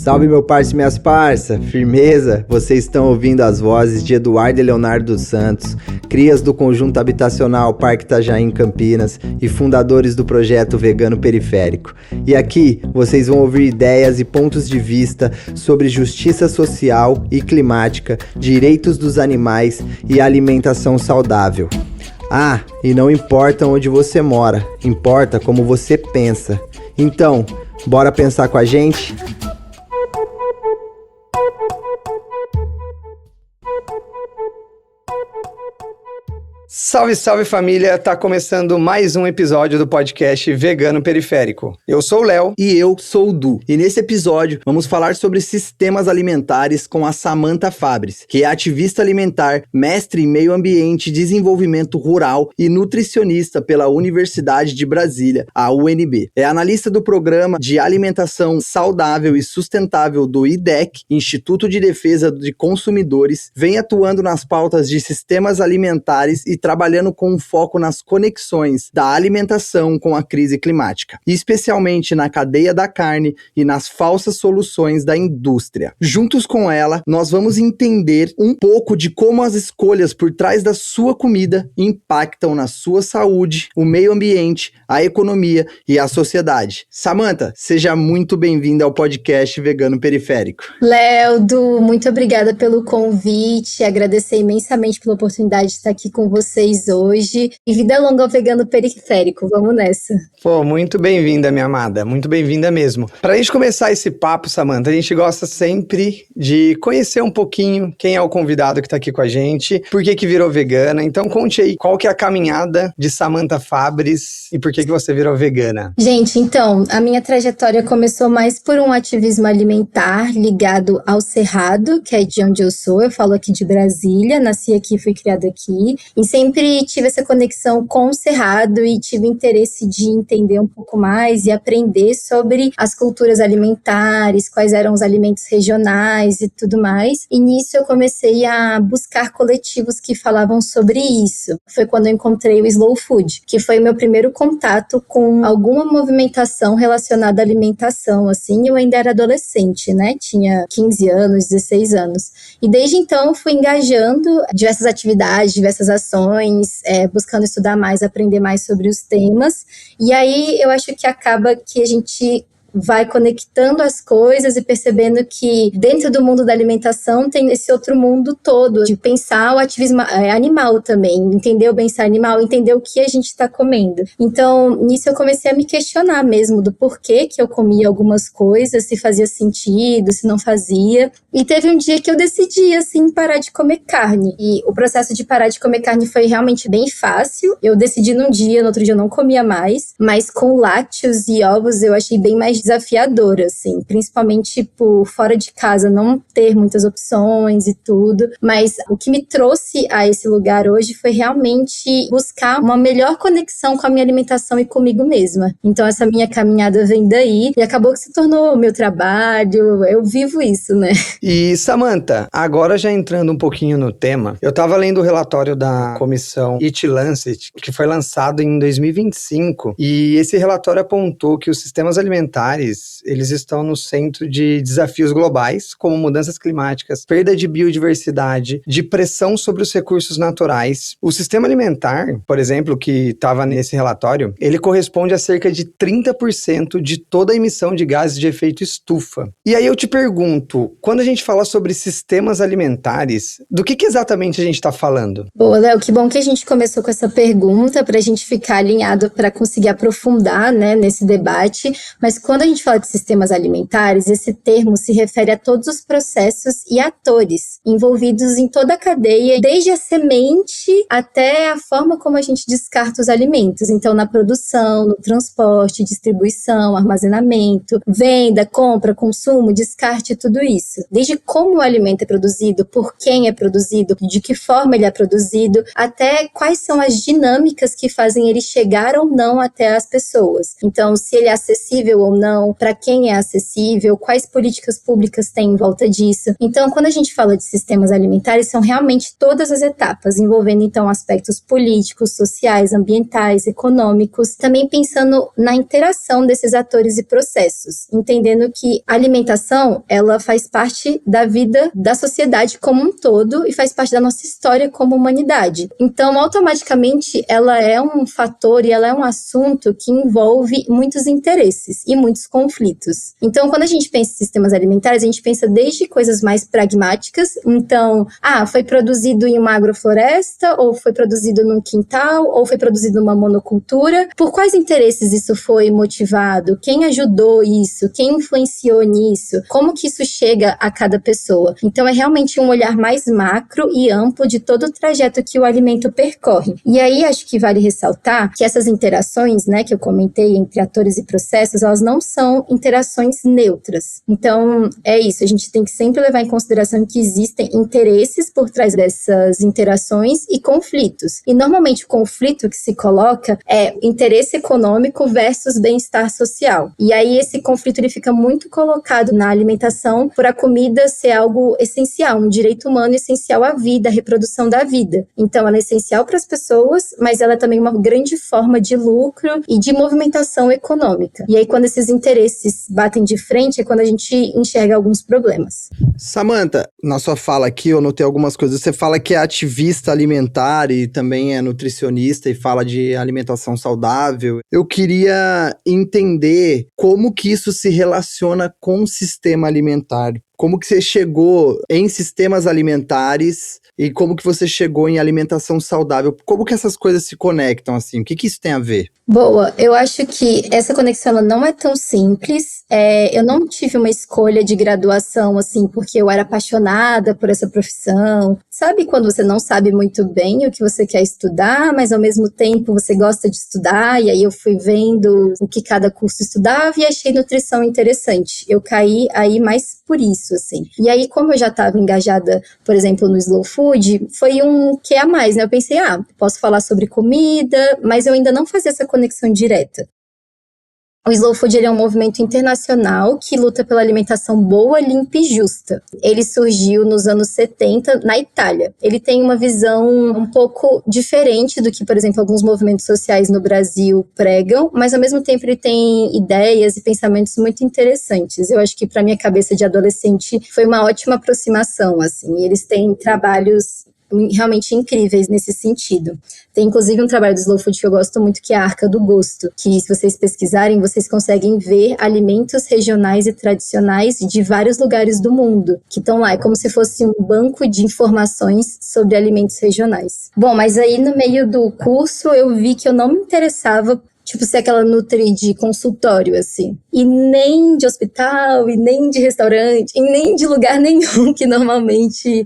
Salve meu parça e minhas parça, firmeza? Vocês estão ouvindo as vozes de Eduardo e Leonardo dos Santos, crias do Conjunto Habitacional Parque Itajaí Campinas e fundadores do projeto Vegano Periférico. E aqui vocês vão ouvir ideias e pontos de vista sobre justiça social e climática, direitos dos animais e alimentação saudável. Ah, e não importa onde você mora, importa como você pensa. Então, bora pensar com a gente? Salve, salve família! Tá começando mais um episódio do podcast Vegano Periférico. Eu sou o Léo. E eu sou o Du. E nesse episódio vamos falar sobre sistemas alimentares com a Samantha Fabris, que é ativista alimentar, mestre em meio ambiente, desenvolvimento rural e nutricionista pela Universidade de Brasília, a UNB. É analista do programa de alimentação saudável e sustentável do IDEC, Instituto de Defesa de Consumidores, vem atuando nas pautas de sistemas alimentares e trabalhando com um foco nas conexões da alimentação com a crise climática, e especialmente na cadeia da carne e nas falsas soluções da indústria. Juntos com ela, nós vamos entender um pouco de como as escolhas por trás da sua comida impactam na sua saúde, o meio ambiente, a economia e a sociedade. Samantha, seja muito bem-vinda ao podcast Vegano Periférico. Léo, Du, muito obrigada pelo convite, agradecer imensamente pela oportunidade de estar aqui com vocês hoje. E vida longa ao Vegano Periférico, vamos nessa. Pô, muito bem-vinda, minha amada, muito bem-vinda mesmo. Pra gente começar esse papo, Samantha, a gente gosta sempre de conhecer um pouquinho quem é o convidado que tá aqui com a gente, por que virou vegana. Então conte aí, qual que é a caminhada de Samantha Fabris e por que você virou vegana? Gente, então, a minha trajetória começou mais por um ativismo alimentar ligado ao Cerrado, que é de onde eu sou. Eu falo aqui de Brasília, nasci aqui, fui criada aqui. E sempre tive essa conexão com o Cerrado e tive interesse de entender um pouco mais e aprender sobre as culturas alimentares, quais eram os alimentos regionais e tudo mais. E nisso eu comecei a buscar coletivos que falavam sobre isso. Foi quando eu encontrei o Slow Food, que foi o meu primeiro contato com alguma movimentação relacionada à alimentação, assim. Eu ainda era adolescente, né? Tinha 15 anos, 16 anos. E desde então fui engajando diversas atividades, diversas ações, buscando estudar mais, aprender mais sobre os temas. E aí eu acho que acaba que a gente vai conectando as coisas e percebendo que dentro do mundo da alimentação tem esse outro mundo todo, de pensar o ativismo animal também, entender o bem-estar animal, entender o que a gente está comendo. Então, nisso eu comecei a me questionar mesmo do porquê que eu comia algumas coisas, se fazia sentido, se não fazia. E teve um dia que eu decidi, assim, parar de comer carne. E o processo de parar de comer carne foi realmente bem fácil. Eu decidi num dia, no outro dia eu não comia mais, mas com lácteos e ovos eu achei bem mais desafiadora, assim, principalmente por fora de casa não ter muitas opções e tudo, mas o que me trouxe a esse lugar hoje foi realmente buscar uma melhor conexão com a minha alimentação e comigo mesma. Então essa minha caminhada vem daí e acabou que se tornou o meu trabalho, eu vivo isso, né? E Samantha, agora já entrando um pouquinho no tema, eu tava lendo o relatório da comissão Eat Lancet, que foi lançado em 2025, e esse relatório apontou que os sistemas alimentares eles estão no centro de desafios globais, como mudanças climáticas, perda de biodiversidade, de pressão sobre os recursos naturais. O sistema alimentar, por exemplo, que estava nesse relatório, ele corresponde a cerca de 30% de toda a emissão de gases de efeito estufa. E aí eu te pergunto, quando a gente fala sobre sistemas alimentares, do que exatamente a gente está falando? Boa, Léo, que bom que a gente começou com essa pergunta para a gente ficar alinhado para conseguir aprofundar, né, nesse debate, mas quando a gente fala de sistemas alimentares, esse termo se refere a todos os processos e atores envolvidos em toda a cadeia, desde a semente até a forma como a gente descarta os alimentos. Então, na produção, no transporte, distribuição, armazenamento, venda, compra, consumo, descarte, tudo isso. Desde como o alimento é produzido, por quem é produzido, de que forma ele é produzido, até quais são as dinâmicas que fazem ele chegar ou não até as pessoas. Então, se ele é acessível ou não, não, para quem é acessível, quais políticas públicas tem em volta disso. Então, quando a gente fala de sistemas alimentares, são realmente todas as etapas, envolvendo então aspectos políticos, sociais, ambientais, econômicos, também pensando na interação desses atores e processos, entendendo que a alimentação, ela faz parte da vida da sociedade como um todo e faz parte da nossa história como humanidade. Então, automaticamente, ela é um fator e ela é um assunto que envolve muitos interesses e muitos conflitos. Então, quando a gente pensa em sistemas alimentares, a gente pensa desde coisas mais pragmáticas. Então, foi produzido em uma agrofloresta, ou foi produzido num quintal, ou foi produzido numa monocultura. Por quais interesses isso foi motivado? Quem ajudou isso? Quem influenciou nisso? Como que isso chega a cada pessoa? Então, é realmente um olhar mais macro e amplo de todo o trajeto que o alimento percorre. E aí, acho que vale ressaltar que essas interações, né, que eu comentei entre atores e processos, elas não são interações neutras. Então, é isso, a gente tem que sempre levar em consideração que existem interesses por trás dessas interações e conflitos. E, normalmente, o conflito que se coloca é interesse econômico versus bem-estar social. E aí, esse conflito ele fica muito colocado na alimentação por a comida ser algo essencial, um direito humano essencial à vida, à reprodução da vida. Então, ela é essencial para as pessoas, mas ela é também uma grande forma de lucro e de movimentação econômica. E aí, quando esses interesses batem de frente, é quando a gente enxerga alguns problemas. Samantha, na sua fala aqui, eu notei algumas coisas. Você fala que é ativista alimentar e também é nutricionista e fala de alimentação saudável. Eu queria entender como que isso se relaciona com o sistema alimentar. Como que você chegou em sistemas alimentares e como que você chegou em alimentação saudável? Como que essas coisas se conectam, assim? O que isso tem a ver? Boa, eu acho que essa conexão ela não é tão simples. Eu não tive uma escolha de graduação, assim, porque eu era apaixonada por essa profissão. Sabe quando você não sabe muito bem o que você quer estudar, mas ao mesmo tempo você gosta de estudar? E aí eu fui vendo o que cada curso estudava e achei nutrição interessante. Eu caí aí mais por isso, assim. E aí, como eu já estava engajada, por exemplo, no Slow Food, foi um que a mais, né? Eu pensei, posso falar sobre comida, mas eu ainda não fazia essa conexão direta. O Slow Food ele é um movimento internacional que luta pela alimentação boa, limpa e justa. Ele surgiu nos anos 70 na Itália. Ele tem uma visão um pouco diferente do que, por exemplo, alguns movimentos sociais no Brasil pregam, mas ao mesmo tempo ele tem ideias e pensamentos muito interessantes. Eu acho que para minha cabeça de adolescente foi uma ótima aproximação, assim. Eles têm trabalhos realmente incríveis nesse sentido. Tem inclusive um trabalho do Slow Food que eu gosto muito, que é a Arca do Gosto, que se vocês pesquisarem, vocês conseguem ver alimentos regionais e tradicionais de vários lugares do mundo, que estão lá, é como se fosse um banco de informações sobre alimentos regionais. Bom, mas aí no meio do curso eu vi que eu não me interessava ser aquela nutri de consultório, assim. E nem de hospital, e nem de restaurante, e nem de lugar nenhum que normalmente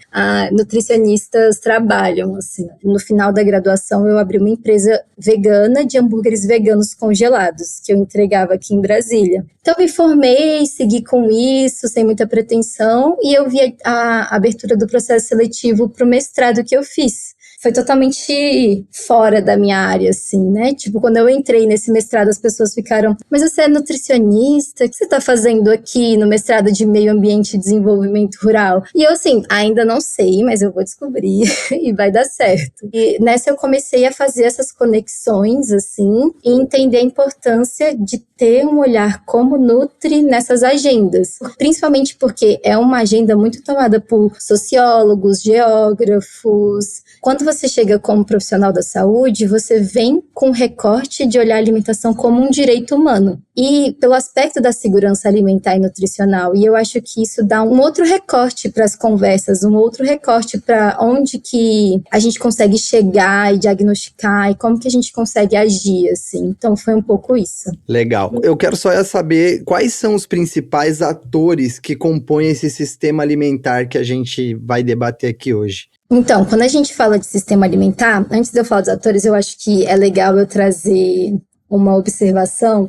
nutricionistas trabalham, assim. No final da graduação, eu abri uma empresa vegana de hambúrgueres veganos congelados, que eu entregava aqui em Brasília. Então, eu me formei, segui com isso, sem muita pretensão, e eu vi a abertura do processo seletivo para o mestrado que eu fiz. Foi totalmente fora da minha área, assim, né? Quando eu entrei nesse mestrado, as pessoas ficaram, mas você é nutricionista? O que você tá fazendo aqui no mestrado de Meio Ambiente e Desenvolvimento Rural? E eu, assim, ainda não sei, mas eu vou descobrir e vai dar certo. E nessa eu comecei a fazer essas conexões, assim, e entender a importância de ter um olhar como nutri nessas agendas. Principalmente porque é uma agenda muito tomada por sociólogos, geógrafos. Quando você chega como profissional da saúde, você vem com recorte de olhar a alimentação como um direito humano. E pelo aspecto da segurança alimentar e nutricional. E eu acho que isso dá um outro recorte para as conversas, um outro recorte para onde que a gente consegue chegar e diagnosticar e como que a gente consegue agir, assim. Então foi um pouco isso. Legal. Eu quero só saber quais são os principais atores que compõem esse sistema alimentar que a gente vai debater aqui hoje. Então, quando a gente fala de sistema alimentar, antes de eu falar dos atores, eu acho que é legal eu trazer uma observação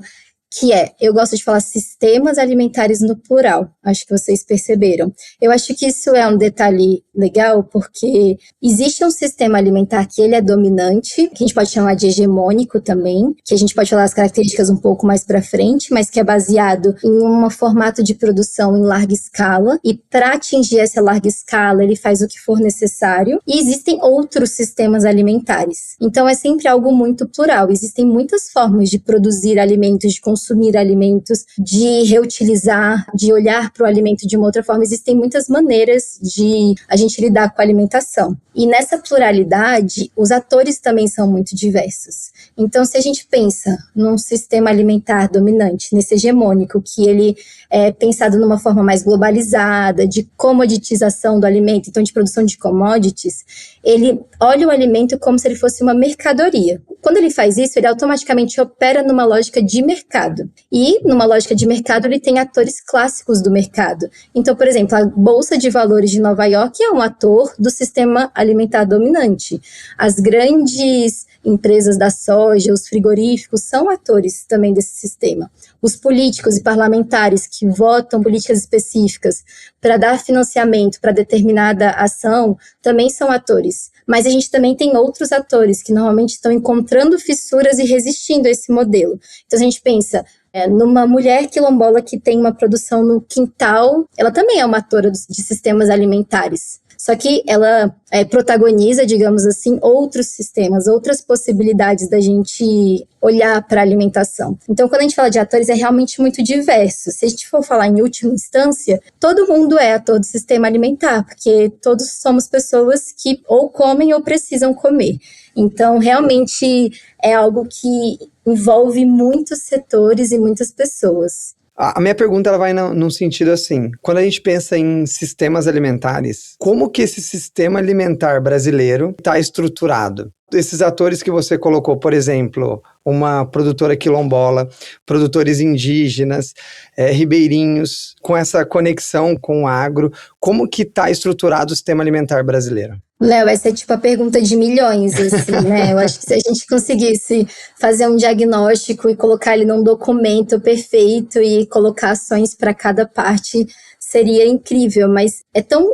eu gosto de falar sistemas alimentares no plural, acho que vocês perceberam. Eu acho que isso é um detalhe legal, porque existe um sistema alimentar que ele é dominante, que a gente pode chamar de hegemônico também, que a gente pode falar as características um pouco mais para frente, mas que é baseado em um formato de produção em larga escala, e para atingir essa larga escala, ele faz o que for necessário, e existem outros sistemas alimentares. Então, é sempre algo muito plural. Existem muitas formas de produzir alimentos, de consumir alimentos, de reutilizar, de olhar para o alimento de uma outra forma. Existem muitas maneiras de a gente lidar com a alimentação. E nessa pluralidade, os atores também são muito diversos. Então, se a gente pensa num sistema alimentar dominante, nesse hegemônico, que ele é pensado numa forma mais globalizada, de comoditização do alimento, então de produção de commodities, ele olha o alimento como se ele fosse uma mercadoria. Quando ele faz isso, ele automaticamente opera numa lógica de mercado. E, numa lógica de mercado, ele tem atores clássicos do mercado. Então, por exemplo, a Bolsa de Valores de Nova York é um ator do sistema alimentar dominante. As grandes empresas da soja, os frigoríficos, são atores também desse sistema. Os políticos e parlamentares que votam políticas específicas para dar financiamento para determinada ação também são atores. Mas a gente também tem outros atores que normalmente estão encontrando fissuras e resistindo a esse modelo. Então, a gente pensa numa mulher quilombola que tem uma produção no quintal, ela também é uma atora de sistemas alimentares. Só que ela protagoniza, digamos assim, outros sistemas, outras possibilidades da gente olhar para a alimentação. Então, quando a gente fala de atores, é realmente muito diverso. Se a gente for falar em última instância, todo mundo é ator do sistema alimentar, porque todos somos pessoas que ou comem ou precisam comer. Então, realmente é algo que envolve muitos setores e muitas pessoas. A minha pergunta ela vai num sentido assim, quando a gente pensa em sistemas alimentares, como que esse sistema alimentar brasileiro está estruturado? Esses atores que você colocou, por exemplo, uma produtora quilombola, produtores indígenas, ribeirinhos, com essa conexão com o agro, como que está estruturado o sistema alimentar brasileiro? Léo, essa é tipo a pergunta de milhões, assim, né? Eu acho que se a gente conseguisse fazer um diagnóstico e colocar ele num documento perfeito e colocar ações para cada parte, seria incrível, mas é tão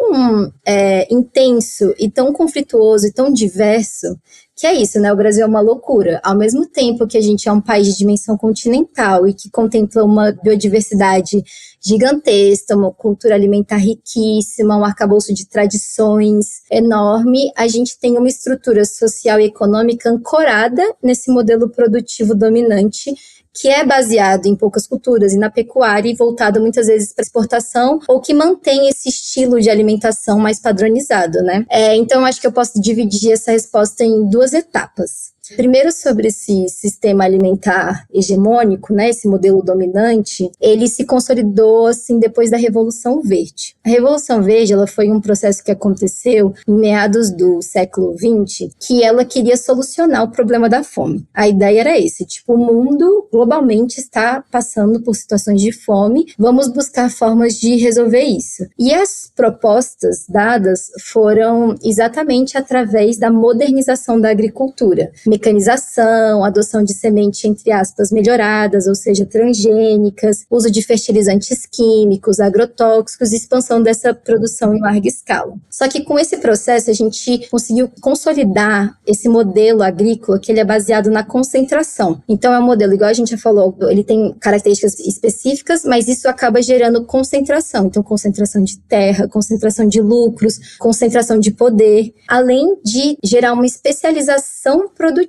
intenso e tão conflituoso e tão diverso que é isso, né? O Brasil é uma loucura. Ao mesmo tempo que a gente é um país de dimensão continental e que contempla uma biodiversidade gigantesca, uma cultura alimentar riquíssima, um arcabouço de tradições enorme, a gente tem uma estrutura social e econômica ancorada nesse modelo produtivo dominante, que é baseado em poucas culturas e na pecuária e voltado muitas vezes para exportação, ou que mantém esse estilo de alimentação mais padronizado, né? Então, acho que eu posso dividir essa resposta em duas etapas. Primeiro, sobre esse sistema alimentar hegemônico, né, esse modelo dominante, ele se consolidou assim depois da Revolução Verde. A Revolução Verde, ela foi um processo que aconteceu em meados do século XX, que ela queria solucionar o problema da fome. A ideia era esse, tipo, o mundo globalmente está passando por situações de fome, vamos buscar formas de resolver isso. E as propostas dadas foram exatamente através da modernização da agricultura, mecanização, adoção de semente, entre aspas, melhoradas, ou seja, transgênicas, uso de fertilizantes químicos, agrotóxicos e expansão dessa produção em larga escala. Só que com esse processo a gente conseguiu consolidar esse modelo agrícola que ele é baseado na concentração. Então é um modelo, igual a gente já falou, ele tem características específicas, mas isso acaba gerando concentração. Então concentração de terra, concentração de lucros, concentração de poder, além de gerar uma especialização produtiva,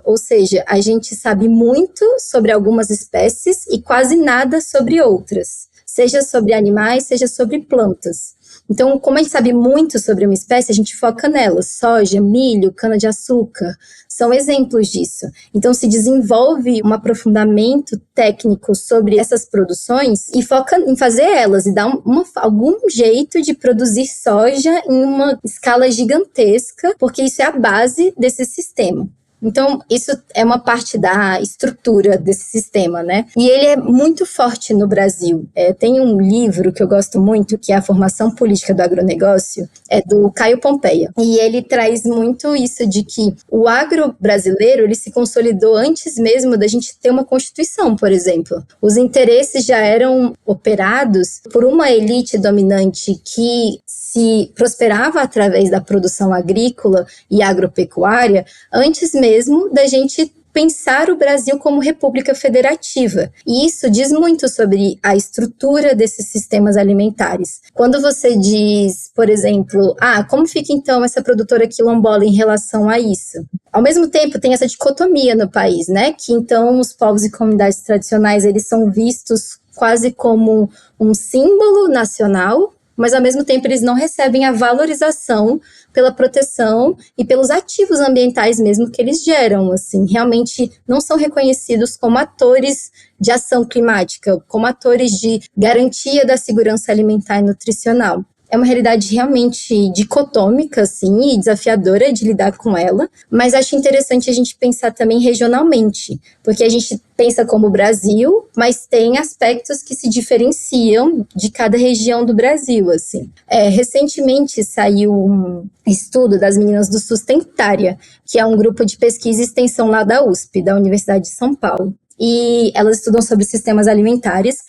ou seja, a gente sabe muito sobre algumas espécies e quase nada sobre outras, seja sobre animais, seja sobre plantas. Então, como a gente sabe muito sobre uma espécie, a gente foca nela. Soja, milho, cana-de-açúcar, são exemplos disso. Então, se desenvolve um aprofundamento técnico sobre essas produções e foca em fazer elas e dar algum jeito de produzir soja em uma escala gigantesca, porque isso é a base desse sistema. Então, isso é uma parte da estrutura desse sistema, né? E ele é muito forte no Brasil. Tem um livro que eu gosto muito, que é A Formação Política do Agronegócio, é do Caio Pompeia. E ele traz muito isso de que o agro brasileiro, ele se consolidou antes mesmo da gente ter uma Constituição, por exemplo. Os interesses já eram operados por uma elite dominante que se prosperava através da produção agrícola e agropecuária antes mesmo da gente pensar o Brasil como república federativa. E isso diz muito sobre a estrutura desses sistemas alimentares. Quando você diz, por exemplo, como fica então essa produtora quilombola em relação a isso? Ao mesmo tempo, tem essa dicotomia no país, né? Que então os povos e comunidades tradicionais, eles são vistos quase como um símbolo nacional, mas ao mesmo tempo eles não recebem a valorização pela proteção e pelos ativos ambientais mesmo que eles geram, assim, realmente não são reconhecidos como atores de ação climática, como atores de garantia da segurança alimentar e nutricional. É uma realidade realmente dicotômica, assim, e desafiadora de lidar com ela, mas acho interessante a gente pensar também regionalmente, porque a gente pensa como Brasil, mas tem aspectos que se diferenciam de cada região do Brasil, assim. Recentemente saiu um estudo das meninas do Sustentária, que é um grupo de pesquisa e extensão lá da USP, da Universidade de São Paulo, e elas estudam sobre sistemas alimentares,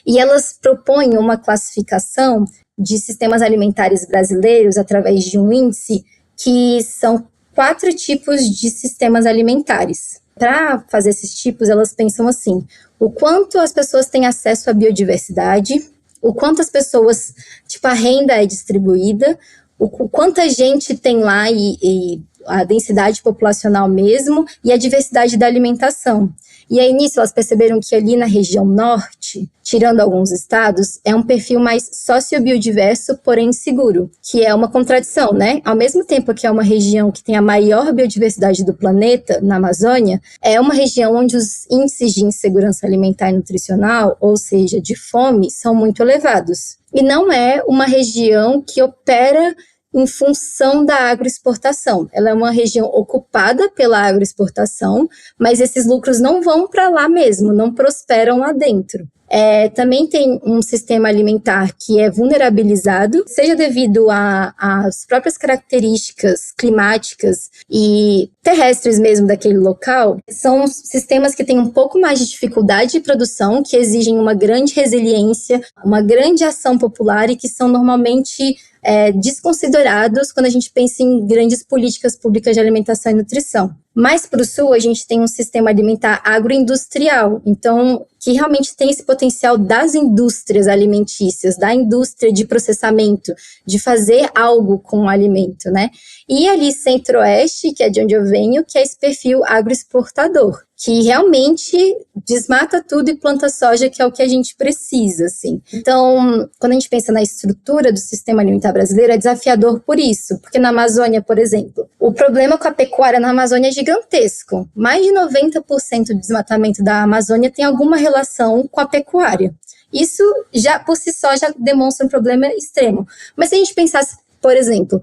e elas propõem uma classificação de sistemas alimentares brasileiros através de um índice que são 4 tipos de sistemas alimentares. Para fazer esses tipos, elas pensam assim: o quanto as pessoas têm acesso à biodiversidade, o quanto as pessoas, a renda é distribuída, o quanta gente tem lá e a densidade populacional mesmo, e a diversidade da alimentação. E aí, nisso, elas perceberam que ali na região norte, tirando alguns estados, é um perfil mais sociobiodiverso, porém seguro, que é uma contradição, né? Ao mesmo tempo que é uma região que tem a maior biodiversidade do planeta, na Amazônia, é uma região onde os índices de insegurança alimentar e nutricional, ou seja, de fome, são muito elevados. E não é uma região que opera em função da agroexportação. Ela é uma região ocupada pela agroexportação, mas esses lucros não vão para lá mesmo, não prosperam lá dentro. Também tem um sistema alimentar que é vulnerabilizado, seja devido às próprias características climáticas e terrestres mesmo daquele local. São sistemas que têm um pouco mais de dificuldade de produção, que exigem uma grande resiliência, uma grande ação popular e que são normalmente desconsiderados quando a gente pensa em grandes políticas públicas de alimentação e nutrição. Mais para o sul, a gente tem um sistema alimentar agroindustrial, então, que realmente tem esse potencial das indústrias alimentícias, da indústria de processamento, de fazer algo com o alimento, né? E ali centro-oeste, que é de onde eu venho, que é esse perfil agroexportador, que realmente desmata tudo e planta soja, que é o que a gente precisa, assim. Então, quando a gente pensa na estrutura do sistema alimentar brasileiro, é desafiador por isso, porque na Amazônia, por exemplo, o problema com a pecuária na Amazônia é gigantesco. Mais de 90% do desmatamento da Amazônia tem alguma relação com a pecuária. Isso, já por si só, já demonstra um problema extremo. Mas se a gente pensasse, por exemplo,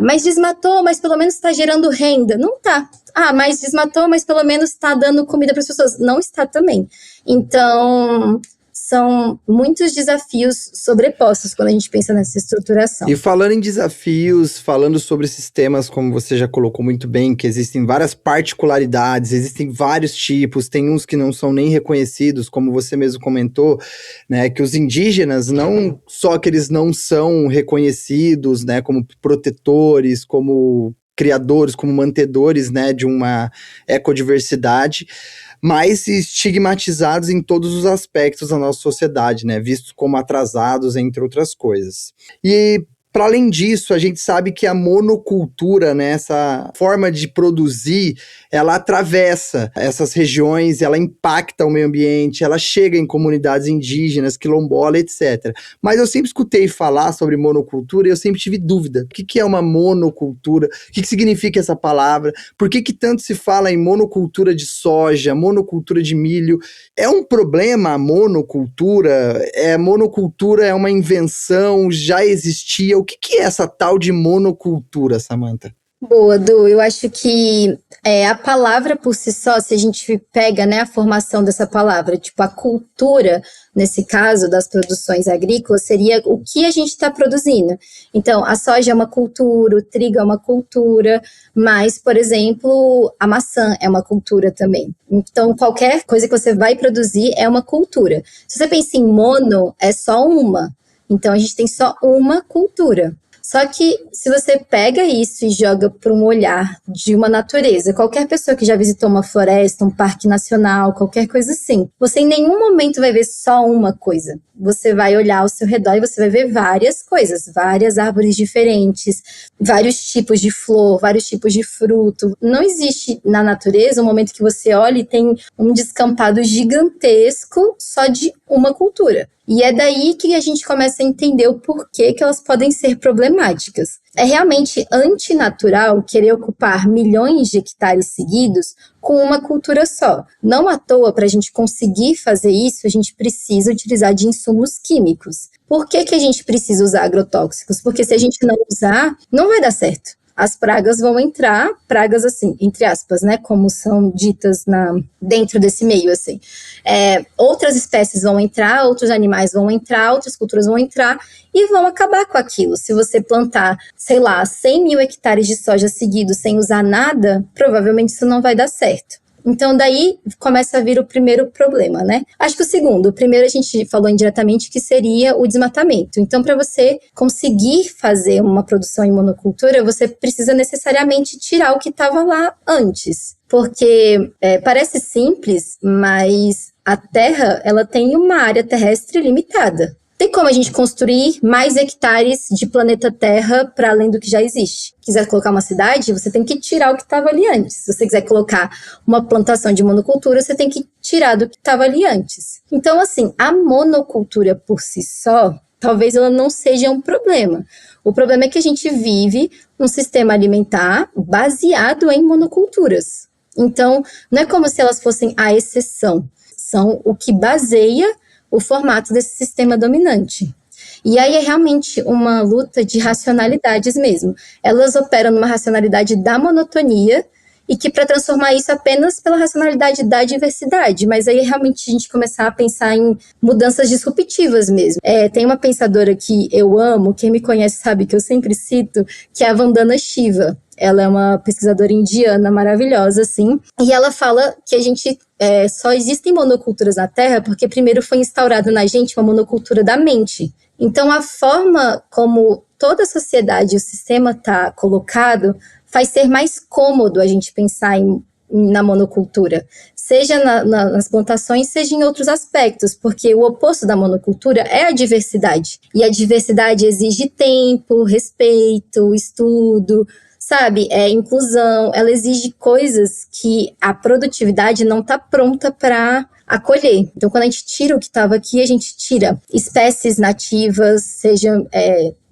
mas desmatou, mas pelo menos está gerando renda. Não está. Mas desmatou, mas pelo menos está dando comida para as pessoas. Não está também. Então, são muitos desafios sobrepostos quando a gente pensa nessa estruturação. E falando em desafios, falando sobre sistemas, como você já colocou muito bem, que existem várias particularidades, existem vários tipos, tem uns que não são nem reconhecidos, como você mesmo comentou, né, que os indígenas, não só que eles não são reconhecidos, né, como protetores, como criadores, como mantedores, né, de uma ecodiversidade, mas estigmatizados em todos os aspectos da nossa sociedade, né? Vistos como atrasados, entre outras coisas. E, para além disso, a gente sabe que a monocultura, né, essa forma de produzir, ela atravessa essas regiões, ela impacta o meio ambiente, ela chega em comunidades indígenas, quilombola, etc. Mas eu sempre escutei falar sobre monocultura e eu sempre tive dúvida. O que é uma monocultura? O que significa essa palavra? Por que tanto se fala em monocultura de soja, monocultura de milho? É um problema a monocultura? Monocultura é uma invenção, já existia? O que é essa tal de monocultura, Samantha? Boa, Du. Eu acho que a palavra por si só, se a gente pega, né, a formação dessa palavra, tipo a cultura, nesse caso das produções agrícolas, seria o que a gente está produzindo. Então, a soja é uma cultura, o trigo é uma cultura, mas, por exemplo, a maçã é uma cultura também. Então, qualquer coisa que você vai produzir é uma cultura. Se você pensa em mono, é só uma. Então, a gente tem só uma cultura. Só que se você pega isso e joga para um olhar de uma natureza, qualquer pessoa que já visitou uma floresta, um parque nacional, qualquer coisa assim, você em nenhum momento vai ver só uma coisa. Você vai olhar ao seu redor e você vai ver várias coisas, várias árvores diferentes, vários tipos de flor, vários tipos de fruto. Não existe na natureza um momento que você olha e tem um descampado gigantesco só de uma cultura. E é daí que a gente começa a entender o porquê que elas podem ser problemáticas. É realmente antinatural querer ocupar milhões de hectares seguidos com uma cultura só. Não à toa, para a gente conseguir fazer isso, a gente precisa utilizar de insumos químicos. Por que a gente precisa usar agrotóxicos? Porque se a gente não usar, não vai dar certo. As pragas vão entrar, pragas assim, entre aspas, né, como são ditas dentro desse meio, assim. Outras espécies vão entrar, outros animais vão entrar, outras culturas vão entrar e vão acabar com aquilo. Se você plantar, sei lá, 100 mil hectares de soja seguidos sem usar nada, provavelmente isso não vai dar certo. Então, daí começa a vir o primeiro problema, né? Acho que o primeiro a gente falou indiretamente que seria o desmatamento. Então, para você conseguir fazer uma produção em monocultura, você precisa necessariamente tirar o que estava lá antes. Porque parece simples, mas a Terra, ela tem uma área terrestre limitada. Tem como a gente construir mais hectares de planeta Terra para além do que já existe. Quiser colocar uma cidade, você tem que tirar o que estava ali antes. Se você quiser colocar uma plantação de monocultura, você tem que tirar do que estava ali antes. Então, assim, a monocultura por si só, talvez ela não seja um problema. O problema é que a gente vive um sistema alimentar baseado em monoculturas. Então, não é como se elas fossem a exceção. São o que baseia o formato desse sistema dominante. E aí é realmente uma luta de racionalidades mesmo. Elas operam numa racionalidade da monotonia e que para transformar isso apenas pela racionalidade da diversidade, mas aí realmente a gente começar a pensar em mudanças disruptivas mesmo. Tem uma pensadora que eu amo, quem me conhece sabe que eu sempre cito, que é a Vandana Shiva. Ela é uma pesquisadora indiana maravilhosa, assim, e ela fala que a gente só existem monoculturas na Terra porque primeiro foi instaurada na gente uma monocultura da mente. Então, a forma como toda a sociedade e o sistema está colocado faz ser mais cômodo a gente pensar na monocultura, seja nas plantações, seja em outros aspectos, porque o oposto da monocultura é a diversidade. E a diversidade exige tempo, respeito, estudo, sabe? Inclusão, ela exige coisas que a produtividade não está pronta para acolher. Então, quando a gente tira o que estava aqui, a gente tira espécies nativas, sejam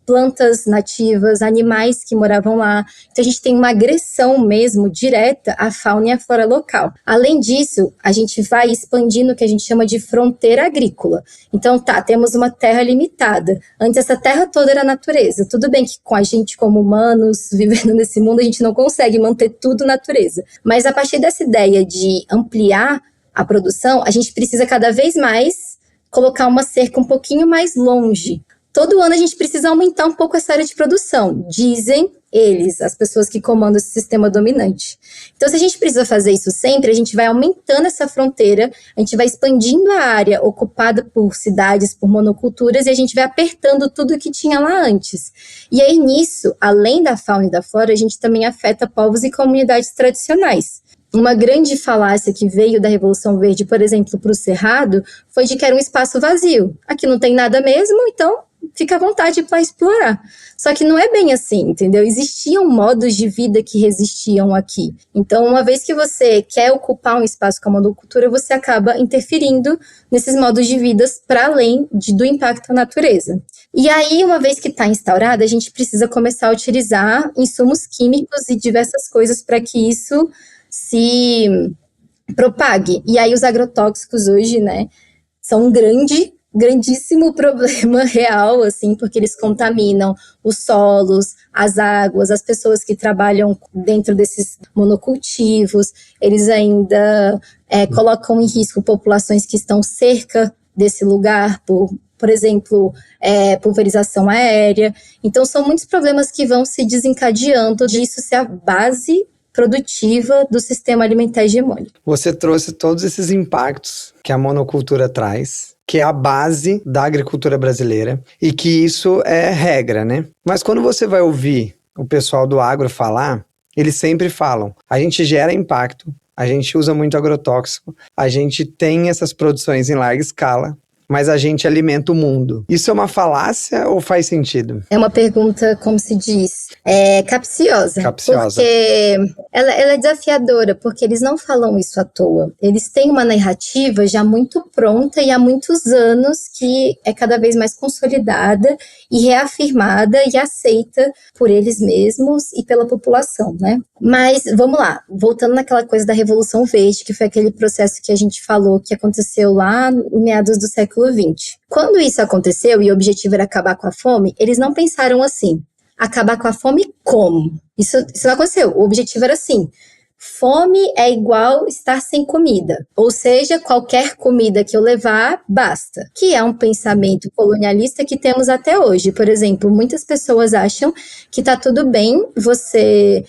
plantas nativas, animais que moravam lá. Então, a gente tem uma agressão mesmo direta à fauna e à flora local. Além disso, a gente vai expandindo o que a gente chama de fronteira agrícola. Então, temos uma terra limitada. Antes, essa terra toda era natureza. Tudo bem que com a gente, como humanos, vivendo nesse mundo, a gente não consegue manter tudo natureza. Mas, a partir dessa ideia de ampliar a produção, a gente precisa cada vez mais colocar uma cerca um pouquinho mais longe. Todo ano a gente precisa aumentar um pouco essa área de produção, dizem eles, as pessoas que comandam esse sistema dominante. Então, se a gente precisa fazer isso sempre, a gente vai aumentando essa fronteira, a gente vai expandindo a área ocupada por cidades, por monoculturas, e a gente vai apertando tudo que tinha lá antes. E aí, nisso, além da fauna e da flora, a gente também afeta povos e comunidades tradicionais. Uma grande falácia que veio da Revolução Verde, por exemplo, para o Cerrado, foi de que era um espaço vazio. Aqui não tem nada mesmo, então fica à vontade para explorar. Só que não é bem assim, entendeu? Existiam modos de vida que resistiam aqui. Então, uma vez que você quer ocupar um espaço com a monocultura, você acaba interferindo nesses modos de vida para além do impacto à natureza. E aí, uma vez que está instaurada, a gente precisa começar a utilizar insumos químicos e diversas coisas para que isso se propague. E aí os agrotóxicos hoje, né, são um grandíssimo problema real, assim, porque eles contaminam os solos, as águas, as pessoas que trabalham dentro desses monocultivos, eles ainda colocam em risco populações que estão cerca desse lugar, por exemplo, pulverização aérea. Então, são muitos problemas que vão se desencadeando disso ser a base produtiva do sistema alimentar hegemônico. Você trouxe todos esses impactos que a monocultura traz, que é a base da agricultura brasileira, e que isso é regra, né? Mas quando você vai ouvir o pessoal do agro falar, eles sempre falam, a gente gera impacto, a gente usa muito agrotóxico, a gente tem essas produções em larga escala, mas a gente alimenta o mundo. Isso é uma falácia ou faz sentido? É uma pergunta, como se diz, capciosa. Capciosa. Porque ela é desafiadora, porque eles não falam isso à toa. Eles têm uma narrativa já muito pronta e há muitos anos que é cada vez mais consolidada e reafirmada e aceita por eles mesmos e pela população, né? Mas, vamos lá, voltando naquela coisa da Revolução Verde, que foi aquele processo que a gente falou que aconteceu lá em meados do século XX. Quando isso aconteceu e o objetivo era acabar com a fome, eles não pensaram assim, acabar com a fome como? Isso não aconteceu, o objetivo era assim, fome é igual estar sem comida, ou seja, qualquer comida que eu levar, basta. Que é um pensamento colonialista que temos até hoje. Por exemplo, muitas pessoas acham que está tudo bem você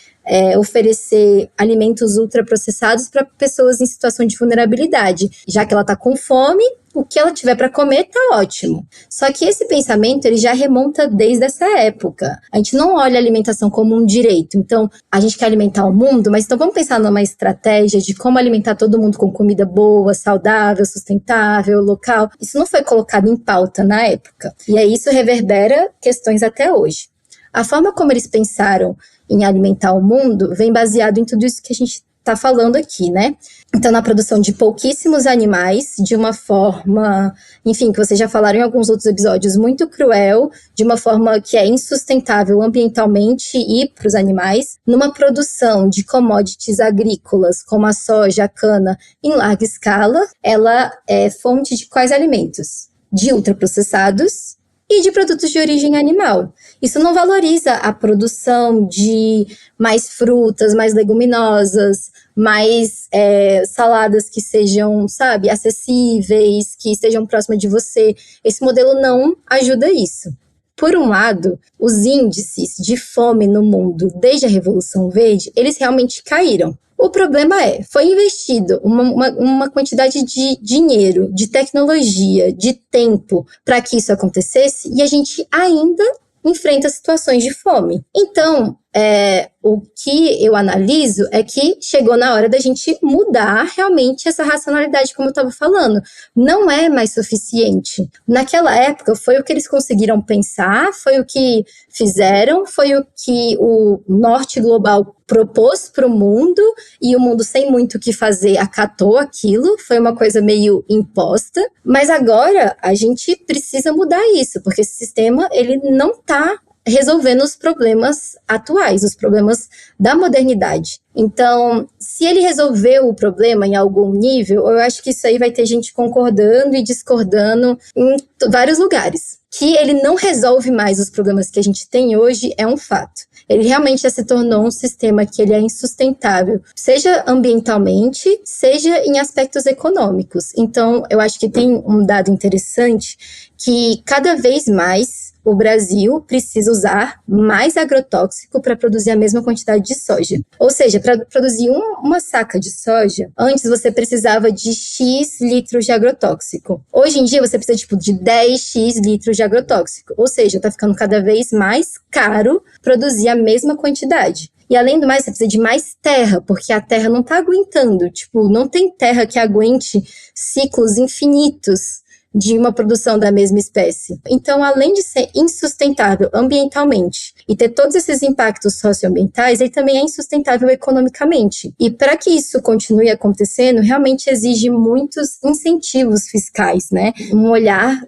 oferecer alimentos ultraprocessados para pessoas em situação de vulnerabilidade. Já que ela está com fome, o que ela tiver para comer tá ótimo. Só que esse pensamento ele já remonta desde essa época. A gente não olha a alimentação como um direito. Então, a gente quer alimentar o mundo, mas então vamos pensar numa estratégia de como alimentar todo mundo com comida boa, saudável, sustentável, local. Isso não foi colocado em pauta na época. E aí isso reverbera questões até hoje. A forma como eles pensaram em alimentar o mundo vem baseado em tudo isso que a gente está falando aqui, né? Então, na produção de pouquíssimos animais, de uma forma, enfim, que vocês já falaram em alguns outros episódios, muito cruel, de uma forma que é insustentável ambientalmente e para os animais, numa produção de commodities agrícolas, como a soja, a cana, em larga escala, ela é fonte de quais alimentos? De ultraprocessados e de produtos de origem animal. Isso não valoriza a produção de mais frutas, mais leguminosas, mais saladas que sejam, sabe, acessíveis, que estejam próximas de você. Esse modelo não ajuda isso. Por um lado, os índices de fome no mundo desde a Revolução Verde, eles realmente caíram. O problema foi investido uma quantidade de dinheiro, de tecnologia, de tempo para que isso acontecesse e a gente ainda enfrenta situações de fome. Então, o que eu analiso é que chegou na hora da gente mudar realmente essa racionalidade, como eu estava falando. Não é mais suficiente. Naquela época, foi o que eles conseguiram pensar, foi o que fizeram, foi o que o norte global propôs para o mundo, e o mundo, sem muito o que fazer, acatou aquilo, foi uma coisa meio imposta. Mas agora, a gente precisa mudar isso, porque esse sistema, ele não está resolvendo os problemas atuais, os problemas da modernidade. Então, se ele resolveu o problema em algum nível, eu acho que isso aí vai ter gente concordando e discordando em vários lugares. Que ele não resolve mais os problemas que a gente tem hoje é um fato. Ele realmente já se tornou um sistema que ele é insustentável, seja ambientalmente, seja em aspectos econômicos. Então, eu acho que tem um dado interessante que cada vez mais o Brasil precisa usar mais agrotóxico para produzir a mesma quantidade de soja. Ou seja, para produzir uma saca de soja, antes você precisava de X litros de agrotóxico. Hoje em dia você precisa de 10X litros de agrotóxico. Ou seja, está ficando cada vez mais caro produzir a mesma quantidade. E além do mais, você precisa de mais terra, porque a terra não está aguentando. Não tem terra que aguente ciclos infinitos de uma produção da mesma espécie. Então, além de ser insustentável ambientalmente e ter todos esses impactos socioambientais, ele também é insustentável economicamente. E para que isso continue acontecendo, realmente exige muitos incentivos fiscais, né? Um olhar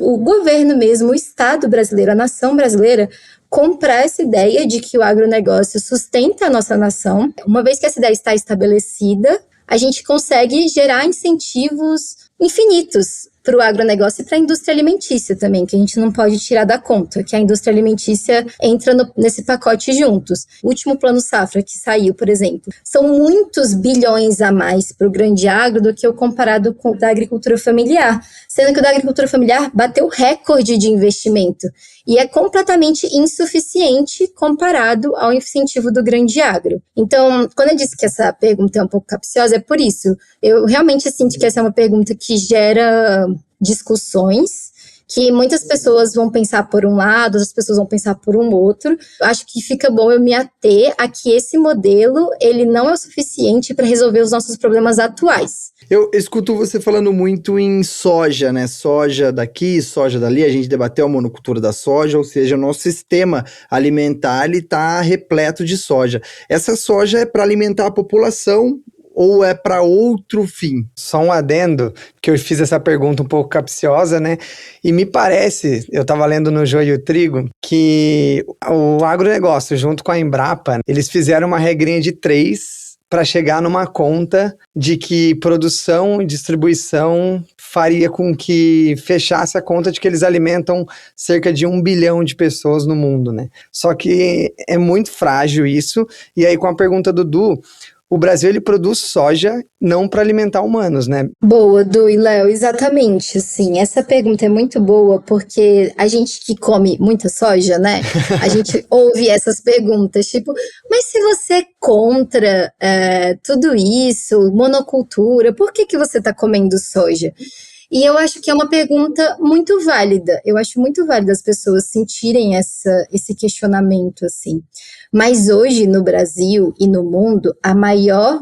o governo mesmo, o Estado brasileiro, a nação brasileira, comprar essa ideia de que o agronegócio sustenta a nossa nação. Uma vez que essa ideia está estabelecida, a gente consegue gerar incentivos infinitos para o agronegócio e para a indústria alimentícia também, que a gente não pode tirar da conta, que a indústria alimentícia entra nesse pacote juntos. O último plano safra que saiu, por exemplo, são muitos bilhões a mais para o grande agro do que o comparado com o da agricultura familiar, sendo que o da agricultura familiar bateu recorde de investimento e é completamente insuficiente comparado ao incentivo do grande agro. Então, quando eu disse que essa pergunta é um pouco capciosa, é por isso. Eu realmente sinto que essa é uma pergunta que gera discussões, que muitas pessoas vão pensar por um lado, outras pessoas vão pensar por um outro. Acho que fica bom eu me ater a que esse modelo, ele não é o suficiente para resolver os nossos problemas atuais. Eu escuto você falando muito em soja, né? Soja daqui, soja dali. A gente debateu a monocultura da soja, ou seja, o nosso sistema alimentar está repleto de soja. Essa soja é para alimentar a população ou é para outro fim? Só um adendo, que eu fiz essa pergunta um pouco capciosa, né? E me parece, eu estava lendo no Joio e o Trigo, que o agronegócio, junto com a Embrapa, eles fizeram uma regrinha de 3 para chegar numa conta de que produção e distribuição faria com que fechasse a conta de que eles alimentam cerca de 1 bilhão de pessoas no mundo, né? Só que é muito frágil isso, e aí com a pergunta do Du, o Brasil, ele produz soja não para alimentar humanos, né? Boa, Du e Léo, exatamente, assim, essa pergunta é muito boa, porque a gente que come muita soja, né, a gente ouve essas perguntas, tipo, mas se você é contra tudo isso, monocultura, por que você tá comendo soja? E eu acho que é uma pergunta muito válida. Eu acho muito válido as pessoas sentirem esse questionamento, assim. Mas hoje, no Brasil e no mundo, a maior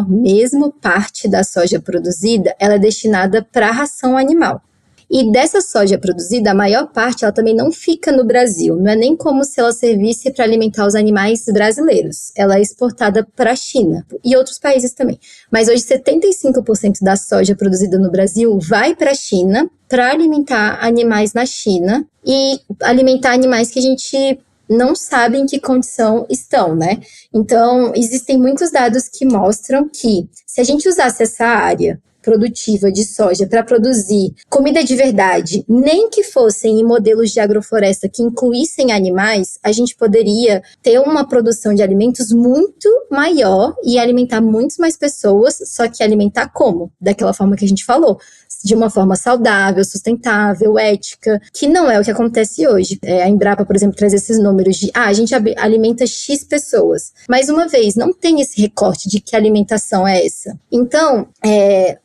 mesmo parte da soja produzida, ela é destinada para a ração animal. E dessa soja produzida, a maior parte, ela também não fica no Brasil. Não é nem como se ela servisse para alimentar os animais brasileiros. Ela é exportada para a China e outros países também. Mas hoje, 75% da soja produzida no Brasil vai para a China para alimentar animais na China e alimentar animais que a gente não sabe em que condição estão, né? Então, existem muitos dados que mostram que se a gente usasse essa área produtiva de soja para produzir comida de verdade, nem que fossem em modelos de agrofloresta que incluíssem animais, a gente poderia ter uma produção de alimentos muito maior e alimentar muitas mais pessoas, só que alimentar como? Daquela forma que a gente falou, de uma forma saudável, sustentável, ética, que não é o que acontece hoje. A Embrapa, por exemplo, traz esses números de a gente alimenta X pessoas. Mais uma vez, não tem esse recorte de que alimentação é essa. Então,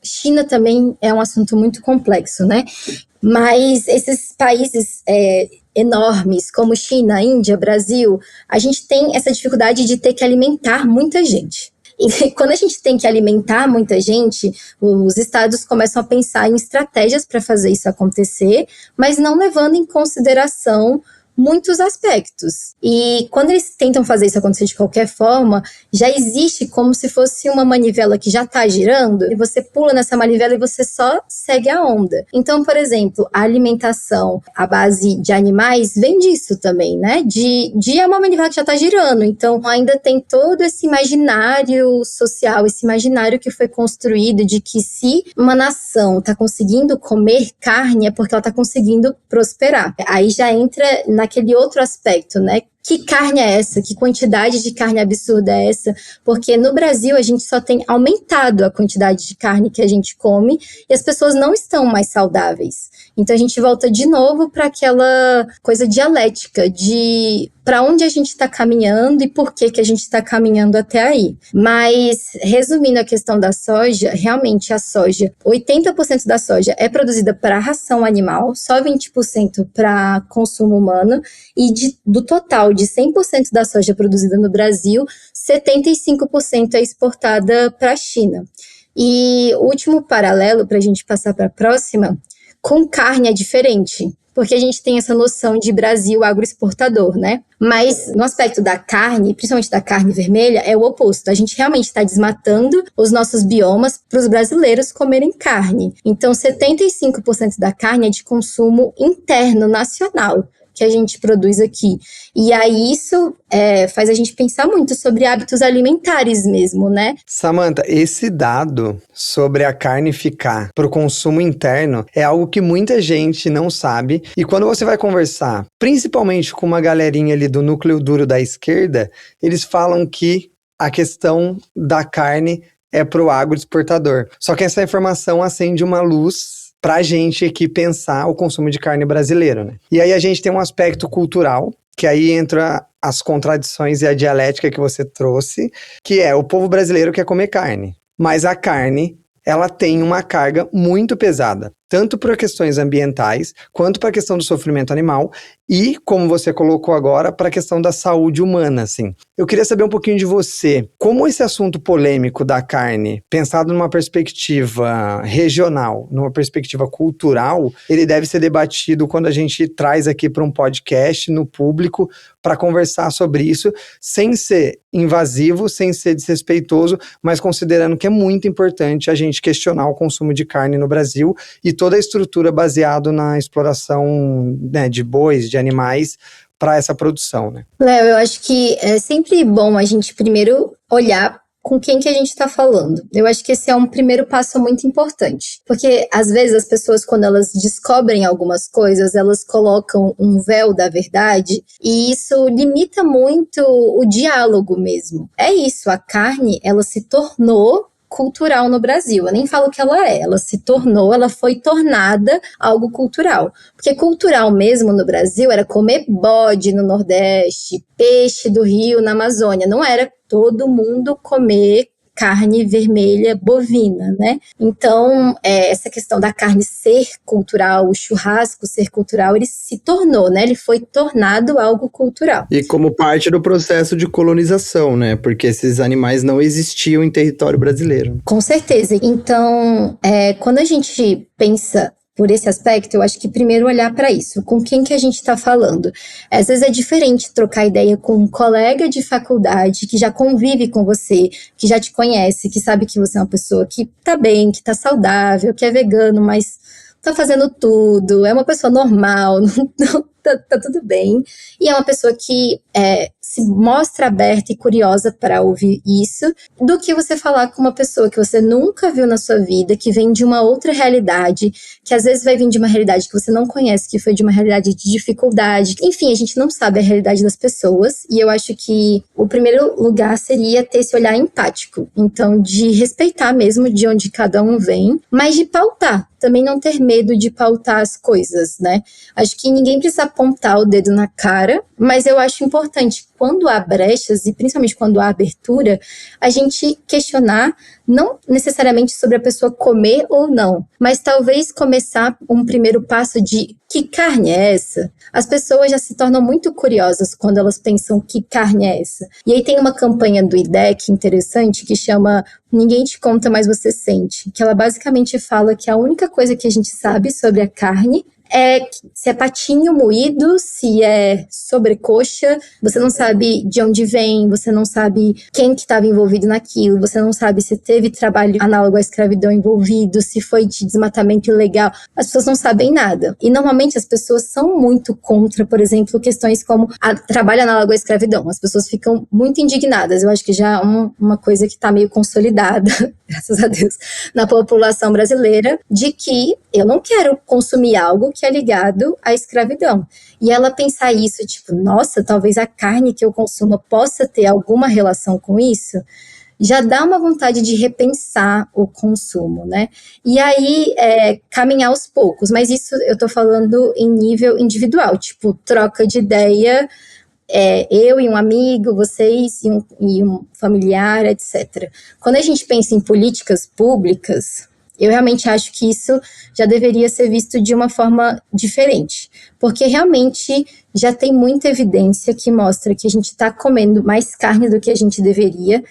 China também é um assunto muito complexo, né? Mas esses países enormes, como China, Índia, Brasil, a gente tem essa dificuldade de ter que alimentar muita gente. E quando a gente tem que alimentar muita gente, os estados começam a pensar em estratégias para fazer isso acontecer, mas não levando em consideração muitos aspectos. E quando eles tentam fazer isso acontecer de qualquer forma, já existe como se fosse uma manivela que já está girando, e você pula nessa manivela e você só segue a onda. Então, por exemplo, a alimentação à base de animais vem disso também, né? De é uma manivela que já está girando. Então, ainda tem todo esse imaginário social, esse imaginário que foi construído de que se uma nação está conseguindo comer carne é porque ela está conseguindo prosperar. Aí já entra naquele outro aspecto, né? Que carne é essa? Que quantidade de carne absurda é essa? Porque no Brasil a gente só tem aumentado a quantidade de carne que a gente come e as pessoas não estão mais saudáveis. Então a gente volta de novo para aquela coisa dialética de para onde a gente está caminhando e por que a gente está caminhando até aí. Mas, resumindo a questão da soja, realmente a soja, 80% da soja é produzida para ração animal, só 20% para consumo humano, e do total de 100% da soja produzida no Brasil, 75% é exportada para a China. E o último paralelo, para a gente passar para a próxima, com carne é diferente, porque a gente tem essa noção de Brasil agroexportador, né? Mas no aspecto da carne, principalmente da carne vermelha, é o oposto. A gente realmente está desmatando os nossos biomas para os brasileiros comerem carne. Então, 75% da carne é de consumo interno, nacional. que a gente produz aqui. E aí isso faz a gente pensar muito sobre hábitos alimentares mesmo, né? Samantha, esse dado sobre a carne ficar para o consumo interno é algo que muita gente não sabe. E quando você vai conversar, principalmente com uma galerinha ali do núcleo duro da esquerda, eles falam que a questão da carne é para o agroexportador. Só que essa informação acende uma luz para a gente aqui pensar o consumo de carne brasileiro, né? E aí a gente tem um aspecto cultural, que aí entra as contradições e a dialética que você trouxe, que é o povo brasileiro quer comer carne, mas a carne, ela tem uma carga muito pesada, tanto para questões ambientais, quanto para a questão do sofrimento animal e, como você colocou agora, para a questão da saúde humana, assim. Eu queria saber um pouquinho de você, como esse assunto polêmico da carne, pensado numa perspectiva regional, numa perspectiva cultural, ele deve ser debatido quando a gente traz aqui para um podcast no público para conversar sobre isso, sem ser invasivo, sem ser desrespeitoso, mas considerando que é muito importante a gente questionar o consumo de carne no Brasil e toda a estrutura baseada na exploração, né, de bois, de animais, para essa produção, né? Léo, eu acho que é sempre bom a gente primeiro olhar com quem que a gente está falando. Eu acho que esse é um primeiro passo muito importante. Porque, às vezes, as pessoas, quando elas descobrem algumas coisas, elas colocam um véu da verdade e isso limita muito o diálogo mesmo. É isso, a carne, ela se tornou cultural no Brasil. Eu nem falo que ela foi tornada algo cultural. Porque cultural mesmo no Brasil era comer bode no Nordeste, peixe do rio na Amazônia. Não era todo mundo comer carne vermelha bovina, né? Então, essa questão da carne ser cultural, o churrasco ser cultural, ele se tornou, né? Ele foi tornado algo cultural. E como parte do processo de colonização, né? Porque esses animais não existiam em território brasileiro. Com certeza. Então, quando a gente pensa por esse aspecto, eu acho que primeiro olhar para isso, com quem que a gente está falando. Às vezes é diferente trocar ideia com um colega de faculdade que já convive com você, que já te conhece, que sabe que você é uma pessoa que tá bem, que tá saudável, que é vegano, mas tá fazendo tudo, é uma pessoa normal, tá tudo bem. E é uma pessoa que se mostra aberta e curiosa para ouvir isso, do que você falar com uma pessoa que você nunca viu na sua vida, que vem de uma outra realidade, que às vezes vai vir de uma realidade que você não conhece, que foi de uma realidade de dificuldade. Enfim, a gente não sabe a realidade das pessoas, e eu acho que o primeiro lugar seria ter esse olhar empático. Então, de respeitar mesmo de onde cada um vem, mas de pautar. Também não ter medo de pautar as coisas, né? Acho que ninguém precisa apontar o dedo na cara, mas eu acho importante, quando há brechas, e principalmente quando há abertura, a gente questionar, não necessariamente sobre a pessoa comer ou não, mas talvez começar um primeiro passo de que carne é essa? As pessoas já se tornam muito curiosas quando elas pensam que carne é essa. E aí tem uma campanha do IDEC interessante que chama Ninguém Te Conta, Mas Você Sente, que ela basicamente fala que a única coisa que a gente sabe sobre a carne é se é patinho moído, se é sobrecoxa, você não sabe de onde vem, você não sabe quem que estava envolvido naquilo, você não sabe se teve trabalho análogo à escravidão envolvido, se foi de desmatamento ilegal, as pessoas não sabem nada. E normalmente as pessoas são muito contra, por exemplo, questões como trabalho análogo à escravidão. As pessoas ficam muito indignadas. Eu acho que já é uma coisa que está meio consolidada, graças a Deus, na população brasileira, de que eu não quero consumir algo que é ligado à escravidão. E ela pensar isso, tipo, nossa, talvez a carne que eu consumo possa ter alguma relação com isso, já dá uma vontade de repensar o consumo, né? E aí, caminhar aos poucos. Mas isso eu tô falando em nível individual, tipo, troca de ideia, eu e um amigo, vocês e um familiar, etc. Quando a gente pensa em políticas públicas, eu realmente acho que isso já deveria ser visto de uma forma diferente, porque realmente já tem muita evidência que mostra que a gente está comendo mais carne do que a gente deveria.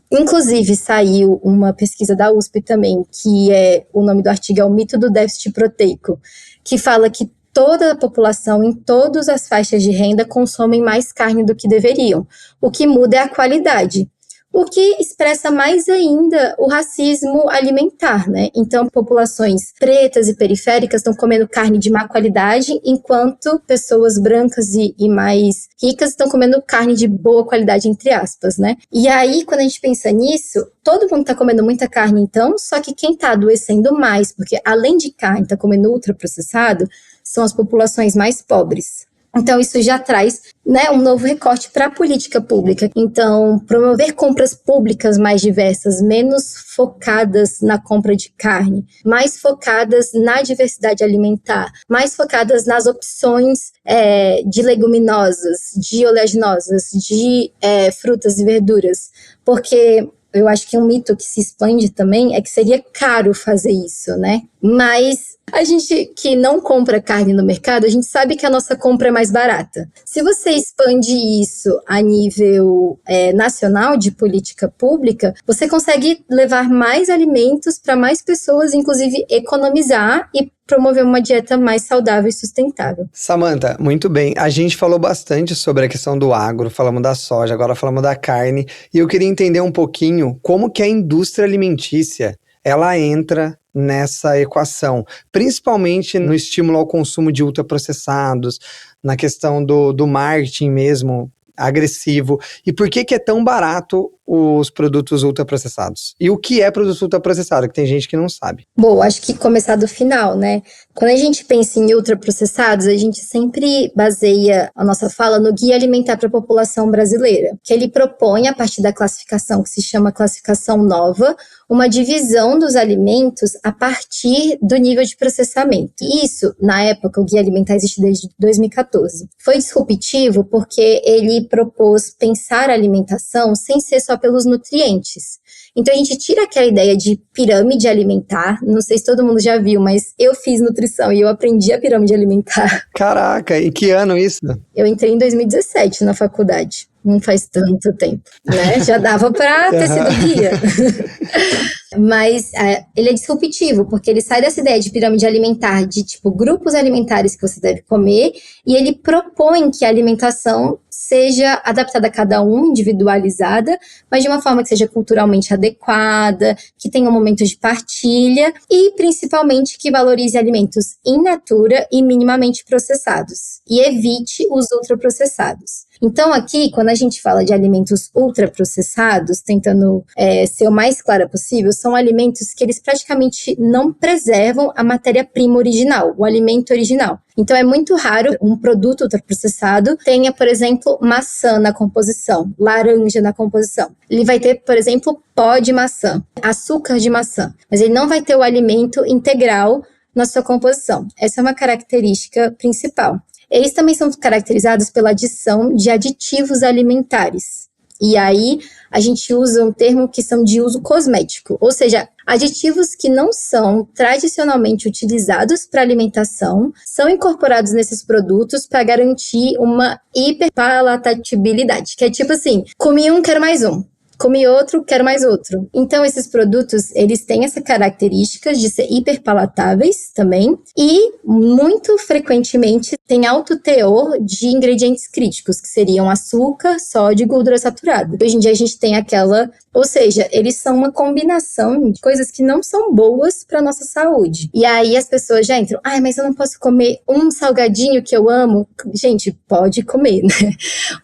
Inclusive, saiu uma pesquisa da USP também, que o nome do artigo é O Mito do Déficit Proteico, que fala que toda a população, em todas as faixas de renda, consomem mais carne do que deveriam. O que muda é a qualidade. o que expressa mais ainda o racismo alimentar, né? Então, populações pretas e periféricas estão comendo carne de má qualidade, enquanto pessoas brancas e mais ricas estão comendo carne de boa qualidade, entre aspas, né? E aí, quando a gente pensa nisso, todo mundo tá comendo muita carne, então, só que quem tá adoecendo mais, porque além de carne, tá comendo ultraprocessado, são as populações mais pobres. Então, isso já traz, né, um novo recorte para a política pública. Então, promover compras públicas mais diversas, menos focadas na compra de carne, mais focadas na diversidade alimentar, mais focadas nas opções de leguminosas, de oleaginosas, de frutas e verduras. Porque eu acho que um mito que se expande também é que seria caro fazer isso, né? Mas a gente que não compra carne no mercado, a gente sabe que a nossa compra é mais barata. Se você expande isso a nível nacional de política pública, você consegue levar mais alimentos para mais pessoas, inclusive economizar e promover uma dieta mais saudável e sustentável. Samantha, muito bem. A gente falou bastante sobre a questão do agro, falamos da soja, agora falamos da carne, e eu queria entender um pouquinho como que a indústria alimentícia, ela entra nessa equação, principalmente no estímulo ao consumo de ultraprocessados, na questão do marketing mesmo, agressivo, e por que é tão barato os produtos ultraprocessados? E o que é produto ultraprocessado, que tem gente que não sabe. Bom, acho que começar do final, né? Quando a gente pensa em ultraprocessados, a gente sempre baseia a nossa fala no Guia Alimentar para a População Brasileira, que ele propõe, a partir da classificação que se chama classificação nova, uma divisão dos alimentos a partir do nível de processamento. Isso, na época, o Guia Alimentar existe desde 2014. Foi disruptivo porque ele propôs pensar a alimentação sem ser só pelos nutrientes. Então, a gente tira aquela ideia de pirâmide alimentar. Não sei se todo mundo já viu, mas eu fiz nutrição e eu aprendi a pirâmide alimentar. Caraca, e que ano isso? Eu entrei em 2017 na faculdade. Não faz tanto tempo, né? Já dava para ter sido guia. Mas ele é disruptivo, porque ele sai dessa ideia de pirâmide alimentar, de tipo grupos alimentares que você deve comer, e ele propõe que a alimentação seja adaptada a cada um, individualizada, mas de uma forma que seja culturalmente adequada, que tenha um momento de partilha e, principalmente, que valorize alimentos in natura e minimamente processados, e evite os ultraprocessados. Então, aqui, quando a gente fala de alimentos ultraprocessados, tentando ser o mais clara possível, são alimentos que eles praticamente não preservam a matéria-prima original, o alimento original. Então, é muito raro um produto ultraprocessado tenha, por exemplo, maçã na composição, laranja na composição. Ele vai ter, por exemplo, pó de maçã, açúcar de maçã, mas ele não vai ter o alimento integral na sua composição. Essa é uma característica principal. Eles também são caracterizados pela adição de aditivos alimentares. E aí, a gente usa um termo que são de uso cosmético, ou seja, aditivos que não são tradicionalmente utilizados para alimentação são incorporados nesses produtos para garantir uma hiperpalatabilidade, que é tipo assim, comi um, quero mais um. Comi outro, quero mais outro. Então, esses produtos, eles têm essa característica de ser hiperpalatáveis também e, muito frequentemente, tem alto teor de ingredientes críticos, que seriam açúcar, sódio e gordura saturada. Hoje em dia, a gente tem ou seja, eles são uma combinação de coisas que não são boas para nossa saúde. E aí, as pessoas já entram, mas eu não posso comer um salgadinho que eu amo. Gente, pode comer, né?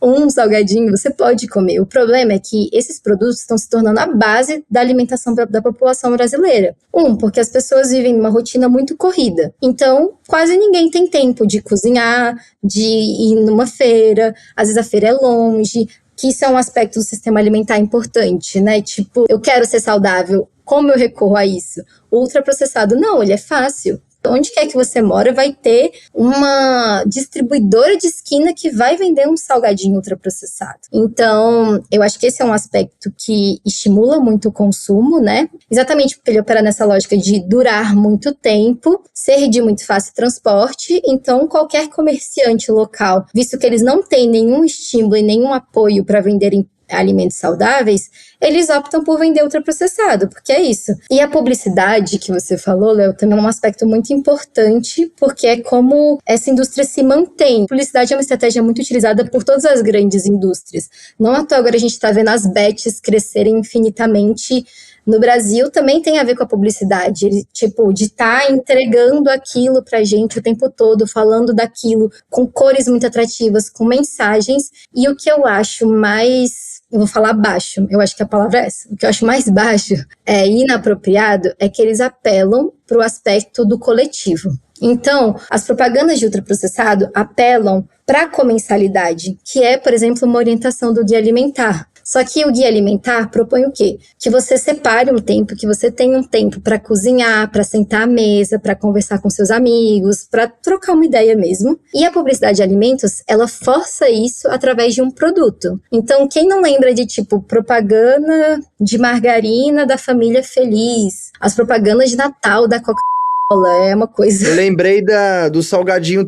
Um salgadinho você pode comer. O problema é que esses produtos estão se tornando a base da alimentação da população brasileira. Porque as pessoas vivem numa rotina muito corrida. Então, quase ninguém tem tempo de cozinhar, de ir numa feira. Às vezes a feira é longe, que isso é um aspecto do sistema alimentar importante, né? Tipo, eu quero ser saudável, como eu recorro a isso? O ultraprocessado, não, ele é fácil. Onde quer que você mora, vai ter uma distribuidora de esquina que vai vender um salgadinho ultraprocessado. Então, eu acho que esse é um aspecto que estimula muito o consumo, né? Exatamente porque ele opera nessa lógica de durar muito tempo, ser de muito fácil transporte. Então, qualquer comerciante local, visto que eles não têm nenhum estímulo e nenhum apoio para venderem alimentos saudáveis, eles optam por vender ultraprocessado, porque é isso. E a publicidade que você falou, Léo, também é um aspecto muito importante, porque é como essa indústria se mantém. A publicidade é uma estratégia muito utilizada por todas as grandes indústrias. Não à toa agora a gente está vendo as bets crescerem infinitamente. No Brasil também tem a ver com a publicidade, tipo, de estar entregando aquilo pra gente o tempo todo, falando daquilo, com cores muito atrativas, com mensagens. E o que eu acho mais, eu vou falar baixo, eu acho que a palavra é essa, o que eu acho mais baixo é inapropriado, é que eles apelam pro aspecto do coletivo. Então, as propagandas de ultraprocessado apelam para a comensalidade, que é, por exemplo, uma orientação do guia alimentar. Só que o guia alimentar propõe o quê? Que você separe um tempo, que você tenha um tempo para cozinhar, para sentar à mesa, para conversar com seus amigos, para trocar uma ideia mesmo. E a publicidade de alimentos, ela força isso através de um produto. Então, quem não lembra de, tipo, propaganda de margarina da família feliz, as propagandas de Natal da Coca-Cola, é uma coisa... Eu lembrei do salgadinho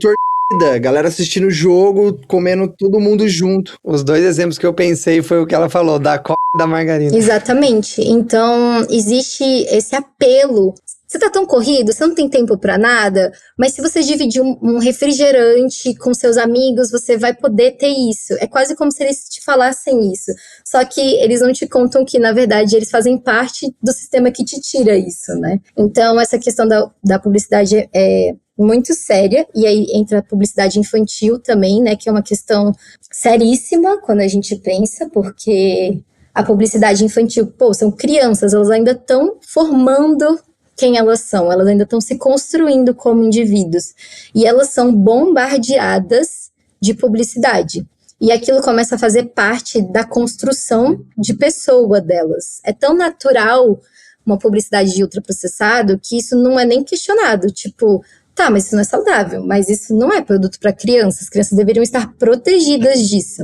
galera assistindo o jogo, comendo todo mundo junto. Os dois exemplos que eu pensei foi o que ela falou, da Coca e da margarina. Exatamente. Então, existe esse apelo. Você tá tão corrido, você não tem tempo pra nada, mas se você dividir um refrigerante com seus amigos, você vai poder ter isso. É quase como se eles te falassem isso. Só que eles não te contam que, na verdade, eles fazem parte do sistema que te tira isso, né? Então, essa questão da publicidade é muito séria, e aí entra a publicidade infantil também, né, que é uma questão seríssima quando a gente pensa, porque a publicidade infantil, pô, são crianças, elas ainda estão formando quem elas são, elas ainda estão se construindo como indivíduos, e elas são bombardeadas de publicidade, e aquilo começa a fazer parte da construção de pessoa delas. É tão natural uma publicidade de ultraprocessado que isso não é nem questionado, tipo... Tá, mas isso não é saudável, mas isso não é produto para crianças. As crianças deveriam estar protegidas disso.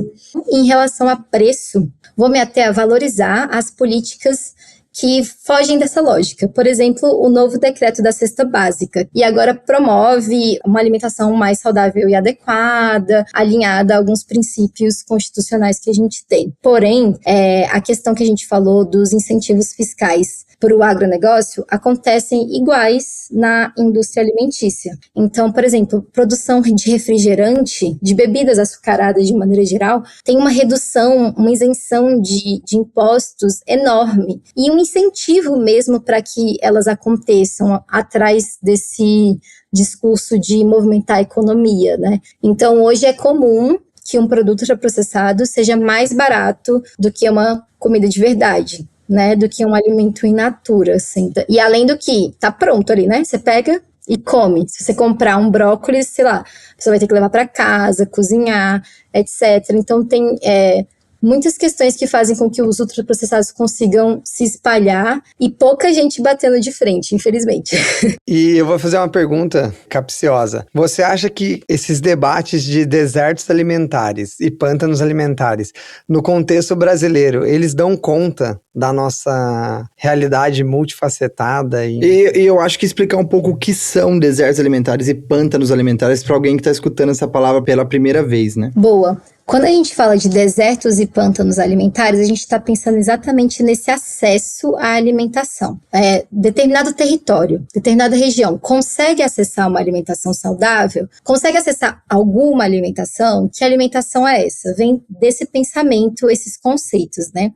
Em relação a preço, vou me até a valorizar as políticas que fogem dessa lógica. Por exemplo, o novo decreto da cesta básica, e agora promove uma alimentação mais saudável e adequada, alinhada a alguns princípios constitucionais que a gente tem. Porém, a questão que a gente falou dos incentivos fiscais para o agronegócio acontecem iguais na indústria alimentícia. Então, por exemplo, produção de refrigerante, de bebidas açucaradas de maneira geral, tem uma redução, uma isenção de impostos enorme e um incentivo mesmo para que elas aconteçam atrás desse discurso de movimentar a economia, né? Então, hoje é comum que um produto ultraprocessado seja mais barato do que uma comida de verdade, né, do que um alimento in natura, assim. E além do que, tá pronto ali, né, você pega e come. Se você comprar um brócolis, sei lá, você vai ter que levar para casa, cozinhar, etc. Então tem muitas questões que fazem com que os ultraprocessados consigam se espalhar e pouca gente batendo de frente, infelizmente. E eu vou fazer uma pergunta capciosa. Você acha que esses debates de desertos alimentares e pântanos alimentares, no contexto brasileiro, eles dão conta da nossa realidade multifacetada? E eu acho que explicar um pouco o que são desertos alimentares e pântanos alimentares para alguém que está escutando essa palavra pela primeira vez, né? Boa. Quando a gente fala de desertos e pântanos alimentares, a gente está pensando exatamente nesse acesso à alimentação. Determinado território, determinada região, consegue acessar uma alimentação saudável? Consegue acessar alguma alimentação? Que alimentação é essa? Vem desse pensamento, esses conceitos, né?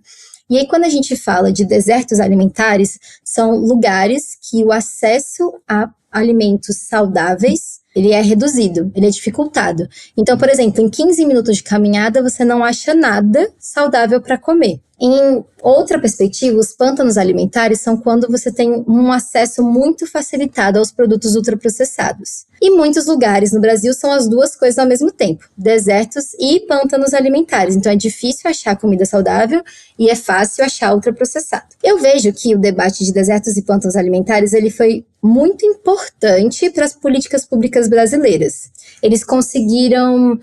E aí, quando a gente fala de desertos alimentares, são lugares que o acesso a alimentos saudáveis, ele é reduzido, ele é dificultado. Então, por exemplo, em 15 minutos de caminhada, você não acha nada saudável para comer. Em outra perspectiva, os pântanos alimentares são quando você tem um acesso muito facilitado aos produtos ultraprocessados. E muitos lugares no Brasil são as duas coisas ao mesmo tempo, desertos e pântanos alimentares. Então é difícil achar comida saudável e é fácil achar ultraprocessado. Eu vejo que o debate de desertos e pântanos alimentares ele foi muito importante para as políticas públicas brasileiras. Eles conseguiram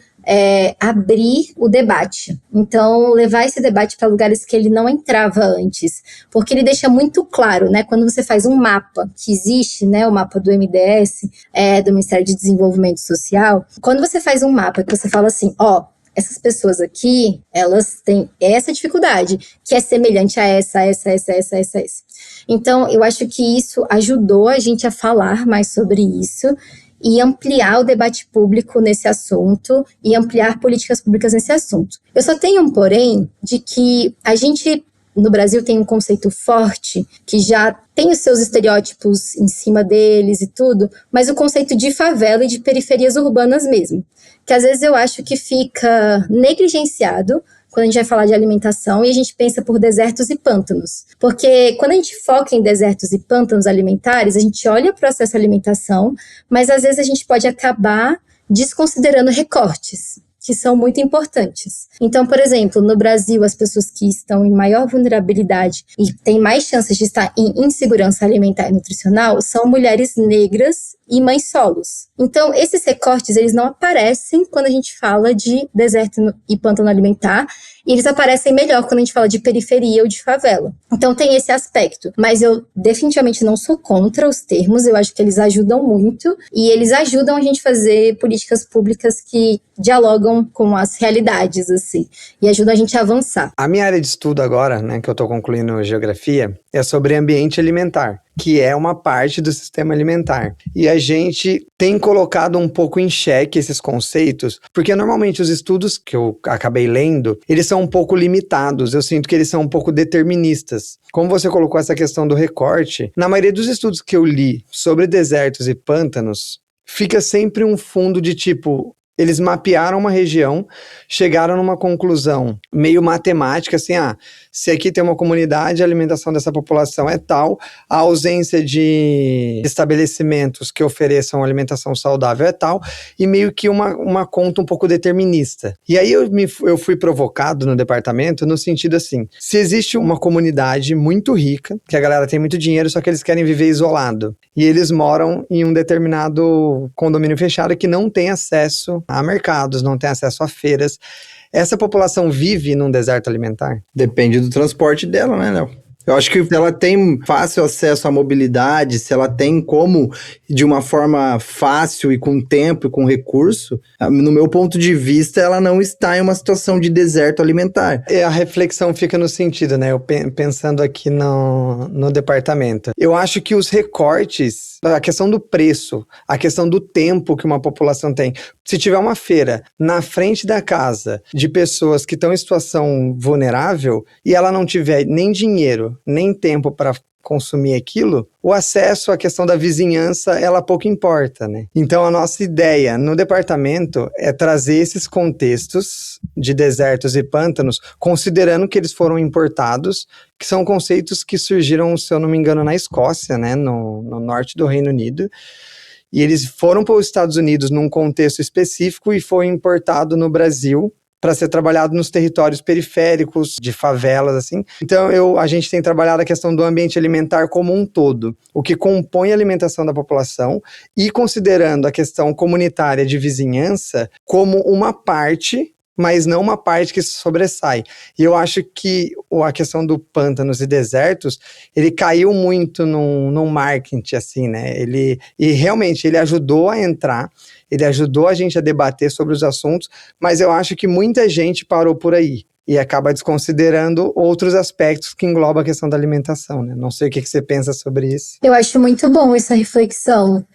abrir o debate. Então, levar esse debate para lugares que ele não entrava antes. Porque ele deixa muito claro, né? Quando você faz um mapa que existe, né? O mapa do MDS, do Ministério de Desenvolvimento Social. Quando você faz um mapa que você fala assim, essas pessoas aqui, elas têm essa dificuldade, que é semelhante a essa. Então, eu acho que isso ajudou a gente a falar mais sobre isso e ampliar o debate público nesse assunto e ampliar políticas públicas nesse assunto. Eu só tenho um porém de que a gente, no Brasil, tem um conceito forte que já tem os seus estereótipos em cima deles e tudo, mas o conceito de favela e de periferias urbanas mesmo, que às vezes eu acho que fica negligenciado quando a gente vai falar de alimentação e a gente pensa por desertos e pântanos. Porque quando a gente foca em desertos e pântanos alimentares, a gente olha para o acesso à alimentação, mas às vezes a gente pode acabar desconsiderando recortes que são muito importantes. Então, por exemplo, no Brasil, as pessoas que estão em maior vulnerabilidade e têm mais chances de estar em insegurança alimentar e nutricional são mulheres negras e mães solos. Então, esses recortes, eles não aparecem quando a gente fala de deserto e pântano alimentar, e eles aparecem melhor quando a gente fala de periferia ou de favela. Então, tem esse aspecto. Mas eu definitivamente não sou contra os termos, eu acho que eles ajudam muito, e eles ajudam a gente a fazer políticas públicas que dialogam com as realidades, assim, e ajudam a gente a avançar. A minha área de estudo agora, né, que eu estou concluindo geografia, é sobre ambiente alimentar, que é uma parte do sistema alimentar. E a gente tem colocado um pouco em xeque esses conceitos, porque normalmente os estudos que eu acabei lendo, eles são um pouco limitados, eu sinto que eles são um pouco deterministas. Como você colocou essa questão do recorte, na maioria dos estudos que eu li sobre desertos e pântanos, fica sempre um fundo de tipo, eles mapearam uma região, chegaram numa conclusão meio matemática, assim, se aqui tem uma comunidade, a alimentação dessa população é tal, a ausência de estabelecimentos que ofereçam alimentação saudável é tal, e meio que uma conta um pouco determinista. E aí eu fui provocado no departamento no sentido assim, se existe uma comunidade muito rica, que a galera tem muito dinheiro, só que eles querem viver isolado, e eles moram em um determinado condomínio fechado que não tem acesso a mercados, não tem acesso a feiras. Essa população vive num deserto alimentar? Depende do transporte dela, né, Léo? Eu acho que se ela tem fácil acesso à mobilidade, se ela tem como, de uma forma fácil e com tempo e com recurso, no meu ponto de vista, ela não está em uma situação de deserto alimentar. E a reflexão fica no sentido, né? Eu pensando aqui no departamento. Eu acho que os recortes, a questão do preço, a questão do tempo que uma população tem. Se tiver uma feira na frente da casa de pessoas que estão em situação vulnerável e ela não tiver nem dinheiro, nem tempo para consumir aquilo, o acesso à questão da vizinhança, ela pouco importa, né? Então, a nossa ideia no departamento é trazer esses contextos de desertos e pântanos, considerando que eles foram importados, que são conceitos que surgiram, se eu não me engano, na Escócia, né? No norte do Reino Unido. E eles foram para os Estados Unidos num contexto específico e foi importado no Brasil para ser trabalhado nos territórios periféricos, de favelas, assim. Então, a gente tem trabalhado a questão do ambiente alimentar como um todo, o que compõe a alimentação da população e considerando a questão comunitária de vizinhança como uma parte, mas não uma parte que se sobressai. E eu acho que a questão do pântanos e desertos, ele caiu muito num marketing, assim, né? E realmente, ele ajudou a entrar, ele ajudou a gente a debater sobre os assuntos, mas eu acho que muita gente parou por aí e acaba desconsiderando outros aspectos que englobam a questão da alimentação, né? Não sei o que você pensa sobre isso. Eu acho muito bom essa reflexão,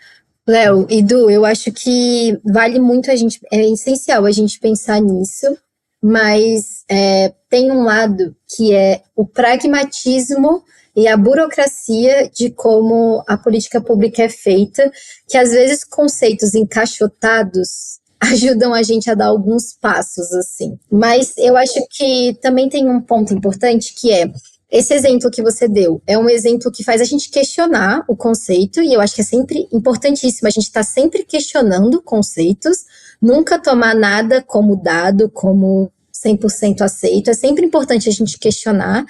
Léo e Du, eu acho que vale muito é essencial a gente pensar nisso, mas tem um lado que é o pragmatismo e a burocracia de como a política pública é feita, que às vezes conceitos encaixotados ajudam a gente a dar alguns passos, assim. Mas eu acho que também tem um ponto importante que é, esse exemplo que você deu é um exemplo que faz a gente questionar o conceito, e eu acho que é sempre importantíssimo a gente estar sempre questionando conceitos, nunca tomar nada como dado, como 100% aceito. É sempre importante a gente questionar,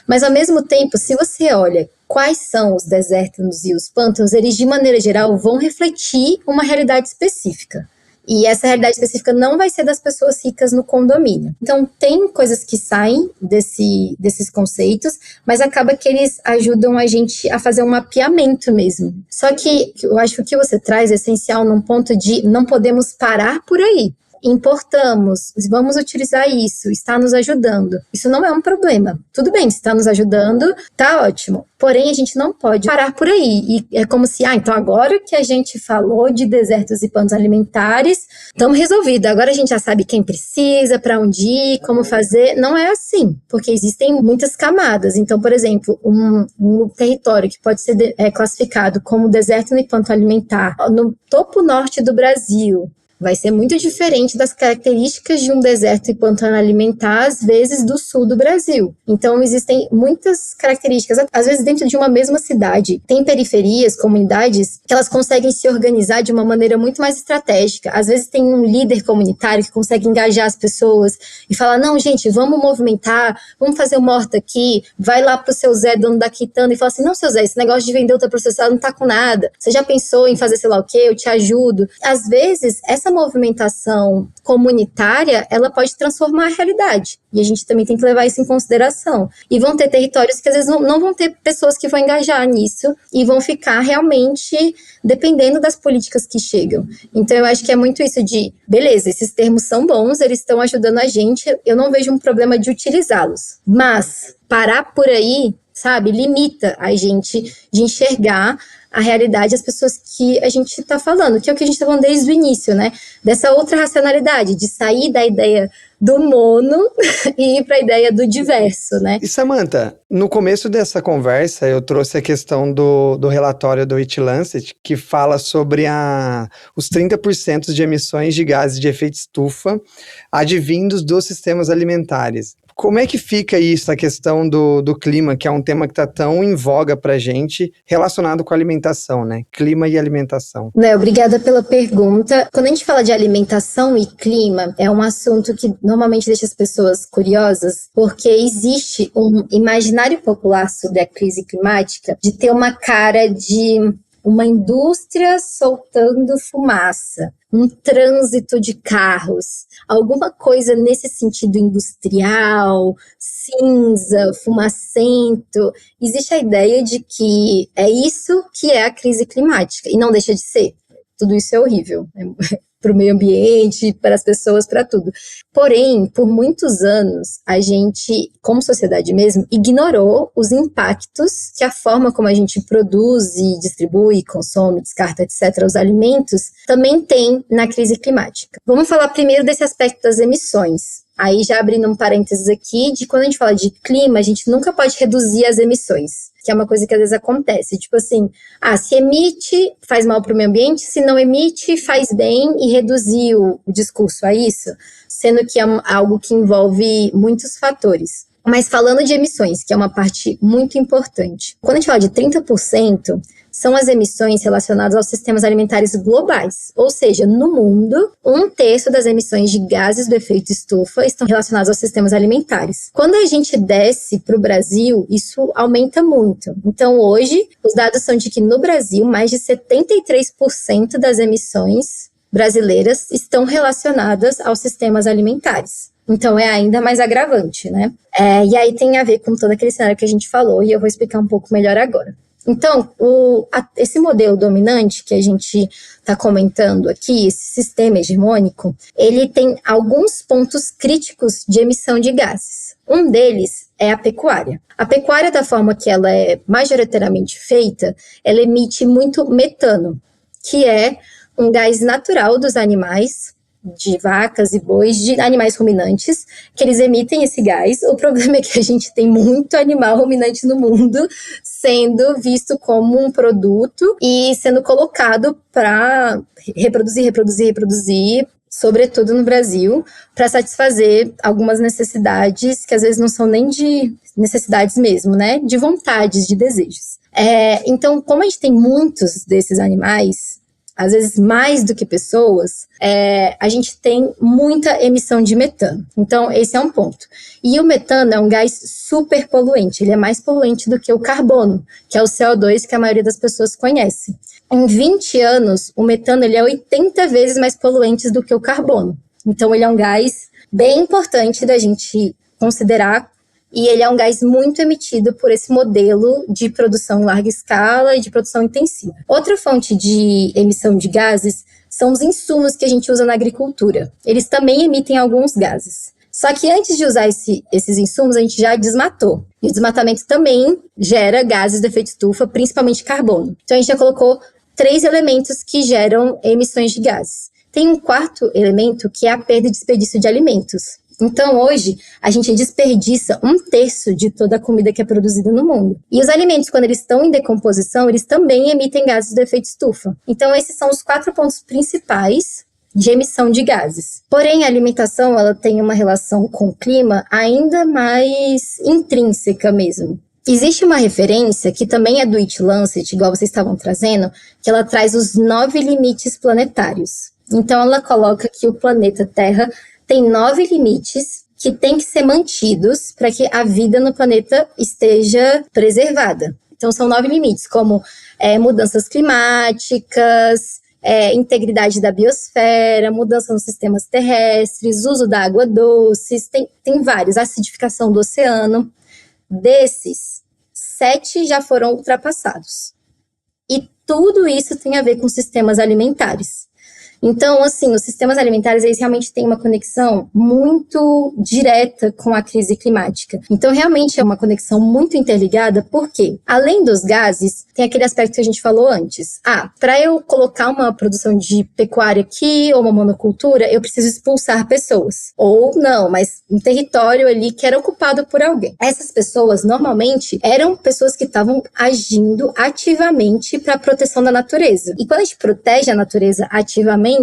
mas ao mesmo tempo, se você olha quais são os desertos e os pântanos, eles de maneira geral vão refletir uma realidade específica. E essa realidade específica não vai ser das pessoas ricas no condomínio. Então, tem coisas que saem desses conceitos, mas acaba que eles ajudam a gente a fazer um mapeamento mesmo. Só que eu acho que o que você traz é essencial num ponto de não podemos parar por aí. importamos, vamos utilizar isso, está nos ajudando. Isso não é um problema. Tudo bem, se está nos ajudando, tá ótimo. Porém, a gente não pode parar por aí. E é como se, então agora que a gente falou de desertos e planos alimentares, estamos resolvidos. Agora a gente já sabe quem precisa, para onde ir, como fazer. Não é assim, porque existem muitas camadas. Então, por exemplo, um território que pode ser classificado como deserto e plano alimentar no topo norte do Brasil, vai ser muito diferente das características de um deserto e pantano alimentar, às vezes, do sul do Brasil. Então, existem muitas características, às vezes dentro de uma mesma cidade. Tem periferias, comunidades, que elas conseguem se organizar de uma maneira muito mais estratégica. Às vezes tem um líder comunitário que consegue engajar as pessoas e falar, não, gente, vamos movimentar, vamos fazer uma horta aqui, vai lá pro seu Zé, dono da quitanda, e fala assim, não, seu Zé, esse negócio de vender ultraprocessado não tá com nada. Você já pensou em fazer sei lá o quê? Eu te ajudo. Às vezes, essa movimentação comunitária, ela pode transformar a realidade. E a gente também tem que levar isso em consideração. E vão ter territórios que às vezes não vão ter pessoas que vão engajar nisso e vão ficar realmente dependendo das políticas que chegam. Então eu acho que é muito isso de, beleza, esses termos são bons, eles estão ajudando a gente, eu não vejo um problema de utilizá-los. Mas parar por aí, sabe, limita a gente de enxergar a realidade, as pessoas que a gente está falando, que é o que a gente está falando desde o início, né? Dessa outra racionalidade, de sair da ideia do mono e ir para a ideia do diverso, né? E Samantha, no começo dessa conversa, eu trouxe a questão do relatório do It Lancet, que fala sobre os 30% de emissões de gases de efeito estufa advindos dos sistemas alimentares. Como é que fica isso, a questão do clima, que é um tema que está tão em voga para a gente, relacionado com a alimentação, né? Clima e alimentação. Obrigada pela pergunta. Quando a gente fala de alimentação e clima, é um assunto que normalmente deixa as pessoas curiosas, porque existe um imaginário popular sobre a crise climática de ter uma cara de uma indústria soltando fumaça, um trânsito de carros, alguma coisa nesse sentido industrial, cinza, fumacento. Existe a ideia de que é isso que é a crise climática, e não deixa de ser. Tudo isso é horrível, né? Para o meio ambiente, para as pessoas, para tudo. Porém, por muitos anos, a gente, como sociedade mesmo, ignorou os impactos que a forma como a gente produz e distribui, consome, descarta, etc., os alimentos, também tem na crise climática. Vamos falar primeiro desse aspecto das emissões. Aí, já abrindo um parênteses aqui, de quando a gente fala de clima, a gente nunca pode reduzir as emissões, que é uma coisa que às vezes acontece, tipo assim, se emite, faz mal para o meio ambiente, se não emite, faz bem, e reduzir o discurso a isso, sendo que é algo que envolve muitos fatores. Mas falando de emissões, que é uma parte muito importante, quando a gente fala de 30%, são as emissões relacionadas aos sistemas alimentares globais, ou seja, no mundo, 1/3 das emissões de gases do efeito estufa estão relacionadas aos sistemas alimentares. Quando a gente desce para o Brasil, isso aumenta muito. Então, hoje, os dados são de que no Brasil, mais de 73% das emissões brasileiras estão relacionadas aos sistemas alimentares. Então, é ainda mais agravante, né? E aí tem a ver com todo aquele cenário que a gente falou, e eu vou explicar um pouco melhor agora. Então, esse modelo dominante que a gente está comentando aqui, esse sistema hegemônico, ele tem alguns pontos críticos de emissão de gases. Um deles é a pecuária. A pecuária, da forma que ela é majoritariamente feita, ela emite muito metano, que é um gás natural dos animais, de vacas e bois, de animais ruminantes, que eles emitem esse gás. O problema é que a gente tem muito animal ruminante no mundo sendo visto como um produto e sendo colocado para reproduzir, sobretudo no Brasil, para satisfazer algumas necessidades que às vezes não são nem de necessidades mesmo, né? De vontades, de desejos. Então, como a gente tem muitos desses animais, às vezes mais do que pessoas, a gente tem muita emissão de metano. Então, esse é um ponto. E o metano é um gás super poluente, ele é mais poluente do que o carbono, que é o CO2 que a maioria das pessoas conhece. Em 20 anos, o metano ele é 80 vezes mais poluente do que o carbono. Então, ele é um gás bem importante da gente considerar E ele é um gás muito emitido por esse modelo de produção em larga escala e de produção intensiva. Outra fonte de emissão de gases são os insumos que a gente usa na agricultura. Eles também emitem alguns gases. Só que antes de usar esses insumos, a gente já desmatou. E o desmatamento também gera gases de efeito estufa, principalmente carbono. Então a gente já colocou 3 elementos que geram emissões de gases. Tem um quarto elemento que é a perda e desperdício de alimentos. Então, hoje, a gente desperdiça 1/3 de toda a comida que é produzida no mundo. E os alimentos, quando eles estão em decomposição, eles também emitem gases do efeito estufa. Então, esses são os 4 pontos principais de emissão de gases. Porém, a alimentação, ela tem uma relação com o clima ainda mais intrínseca mesmo. Existe uma referência, que também é do It Lancet, igual vocês estavam trazendo, que ela traz os 9 limites planetários. Então, ela coloca que o planeta Terra tem 9 limites que têm que ser mantidos para que a vida no planeta esteja preservada. Então, são 9 limites, como mudanças climáticas, integridade da biosfera, mudança nos sistemas terrestres, uso da água doce, tem vários, acidificação do oceano. Desses, 7 já foram ultrapassados. E tudo isso tem a ver com sistemas alimentares. Então, assim, os sistemas alimentares, eles realmente têm uma conexão muito direta com a crise climática. Então, realmente é uma conexão muito interligada, porque, além dos gases, tem aquele aspecto que a gente falou antes. Para eu colocar uma produção de pecuária aqui, ou uma monocultura, eu preciso expulsar pessoas. Ou não, mas um território ali que era ocupado por alguém. Essas pessoas, normalmente, eram pessoas que estavam agindo ativamente para a proteção da natureza. E quando a gente protege a natureza ativamente,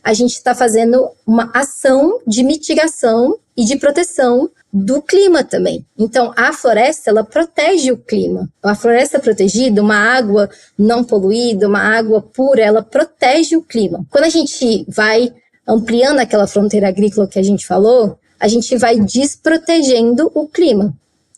a gente está fazendo uma ação de mitigação e de proteção do clima também. Então, a floresta, ela protege o clima. A floresta protegida, uma água não poluída, uma água pura, ela protege o clima. Quando a gente vai ampliando aquela fronteira agrícola que a gente falou, a gente vai desprotegendo o clima.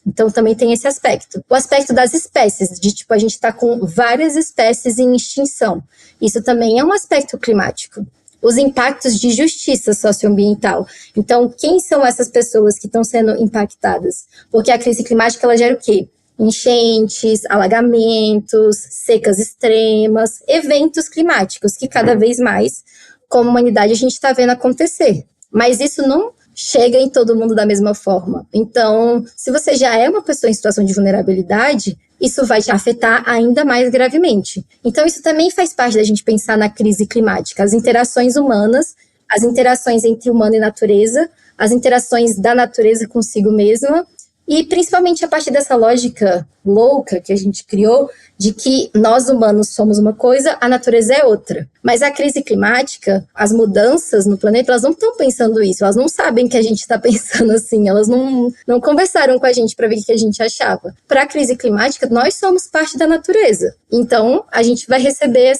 Então, também tem esse aspecto. O aspecto das espécies, de a gente está com várias espécies em extinção. Isso também é um aspecto climático. Os impactos de justiça socioambiental. Então, quem são essas pessoas que estão sendo impactadas? Porque a crise climática, ela gera o quê? Enchentes, alagamentos, secas extremas, eventos climáticos que cada vez mais, como humanidade, a gente está vendo acontecer. Mas isso não chega em todo mundo da mesma forma. Então, se você já é uma pessoa em situação de vulnerabilidade, isso vai te afetar ainda mais gravemente. Então, isso também faz parte da gente pensar na crise climática, as interações humanas, as interações entre humano e natureza, as interações da natureza consigo mesma, e principalmente a partir dessa lógica louca que a gente criou, de que nós humanos somos uma coisa, a natureza é outra. Mas a crise climática, as mudanças no planeta, elas não estão pensando isso, elas não sabem que a gente está pensando assim, elas não conversaram com a gente para ver o que a gente achava. Para a crise climática, nós somos parte da natureza. Então, a gente vai receber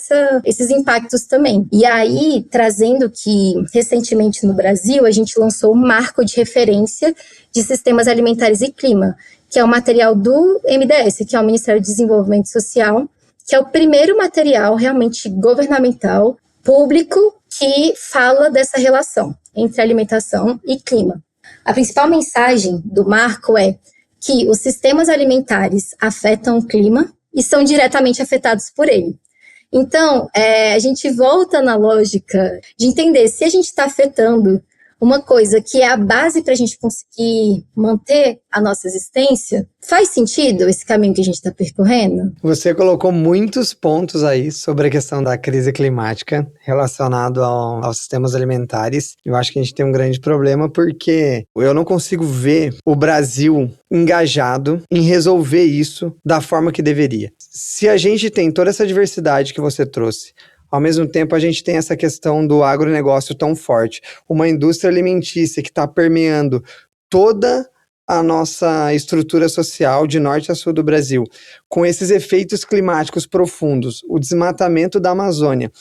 esses impactos também. E aí, trazendo que, recentemente no Brasil, a gente lançou um marco de referência de sistemas alimentares e clima, que é o material do MDS, que é o Ministério do Desenvolvimento Social, que é o primeiro material realmente governamental, público, que fala dessa relação entre alimentação e clima. A principal mensagem do marco é que os sistemas alimentares afetam o clima e são diretamente afetados por ele. Então, a gente volta na lógica de entender se a gente está afetando uma coisa que é a base para a gente conseguir manter a nossa existência. Faz sentido esse caminho que a gente está percorrendo? Você colocou muitos pontos aí sobre a questão da crise climática relacionado aos sistemas alimentares. Eu acho que a gente tem um grande problema porque eu não consigo ver o Brasil engajado em resolver isso da forma que deveria. Se a gente tem toda essa diversidade que você trouxe, ao mesmo tempo, a gente tem essa questão do agronegócio tão forte. Uma indústria alimentícia que está permeando toda a nossa estrutura social de norte a sul do Brasil, com esses efeitos climáticos profundos, o desmatamento da Amazônia.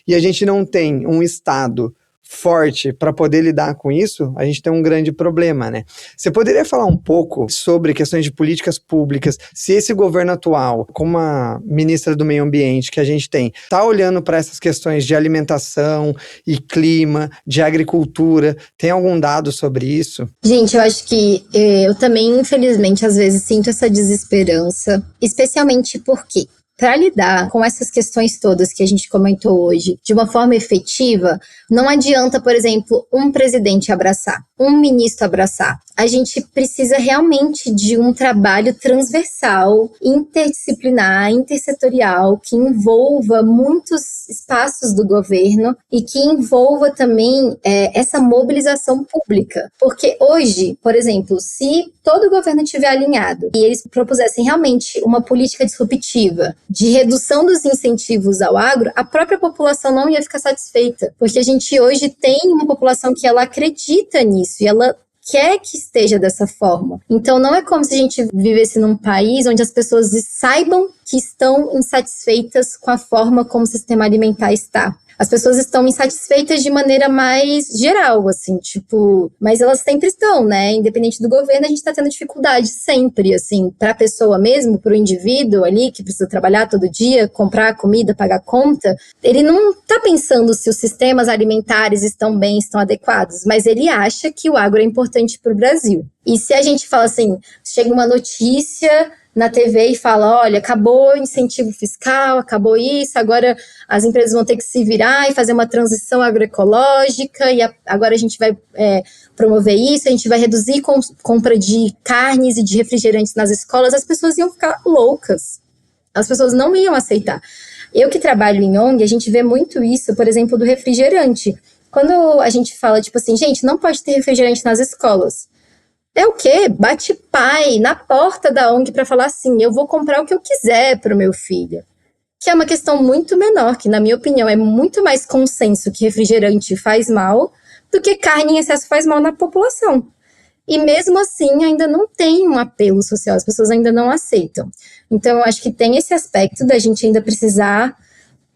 E a gente não tem um Estado forte para poder lidar com isso, a gente tem um grande problema, né? Você poderia falar um pouco sobre questões de políticas públicas, se esse governo atual, como a ministra do Meio Ambiente que a gente tem, está olhando para essas questões de alimentação e clima, de agricultura, tem algum dado sobre isso? Gente, eu acho que eu também, infelizmente, às vezes sinto essa desesperança, especialmente porque, para lidar com essas questões todas que a gente comentou hoje de uma forma efetiva, não adianta, por exemplo, um presidente abraçar, um ministro abraçar. A gente precisa realmente de um trabalho transversal, interdisciplinar, intersetorial, que envolva muitos espaços do governo e que envolva também essa mobilização pública. Porque hoje, por exemplo, se todo o governo estiver alinhado e eles propusessem realmente uma política disruptiva de redução dos incentivos ao agro, a própria população não ia ficar satisfeita. Porque a gente hoje tem uma população que ela acredita nisso e ela quer que esteja dessa forma. Então não é como se a gente vivesse num país onde as pessoas saibam que estão insatisfeitas com a forma como o sistema alimentar está. As pessoas estão insatisfeitas de maneira mais geral, assim, tipo, mas elas sempre estão, né? Independente do governo, a gente tá tendo dificuldade sempre, assim, pra pessoa mesmo, pro indivíduo ali, que precisa trabalhar todo dia, comprar comida, pagar conta, ele não tá pensando se os sistemas alimentares estão bem, estão adequados, mas ele acha que o agro é importante pro Brasil. E se a gente fala assim, chega uma notícia na TV e fala, olha, acabou o incentivo fiscal, acabou isso, agora as empresas vão ter que se virar e fazer uma transição agroecológica e agora a gente vai promover isso, a gente vai reduzir compra de carnes e de refrigerantes nas escolas, as pessoas iam ficar loucas, as pessoas não iam aceitar. Eu que trabalho em ONG, a gente vê muito isso, por exemplo, do refrigerante. Quando a gente fala, tipo assim, gente, não pode ter refrigerante nas escolas. É o quê? Bate pai na porta da ONG para falar assim, eu vou comprar o que eu quiser para o meu filho. Que é uma questão muito menor, que na minha opinião é muito mais consenso que refrigerante faz mal do que carne em excesso faz mal na população. E mesmo assim ainda não tem um apelo social, as pessoas ainda não aceitam. Então eu acho que tem esse aspecto da gente ainda precisar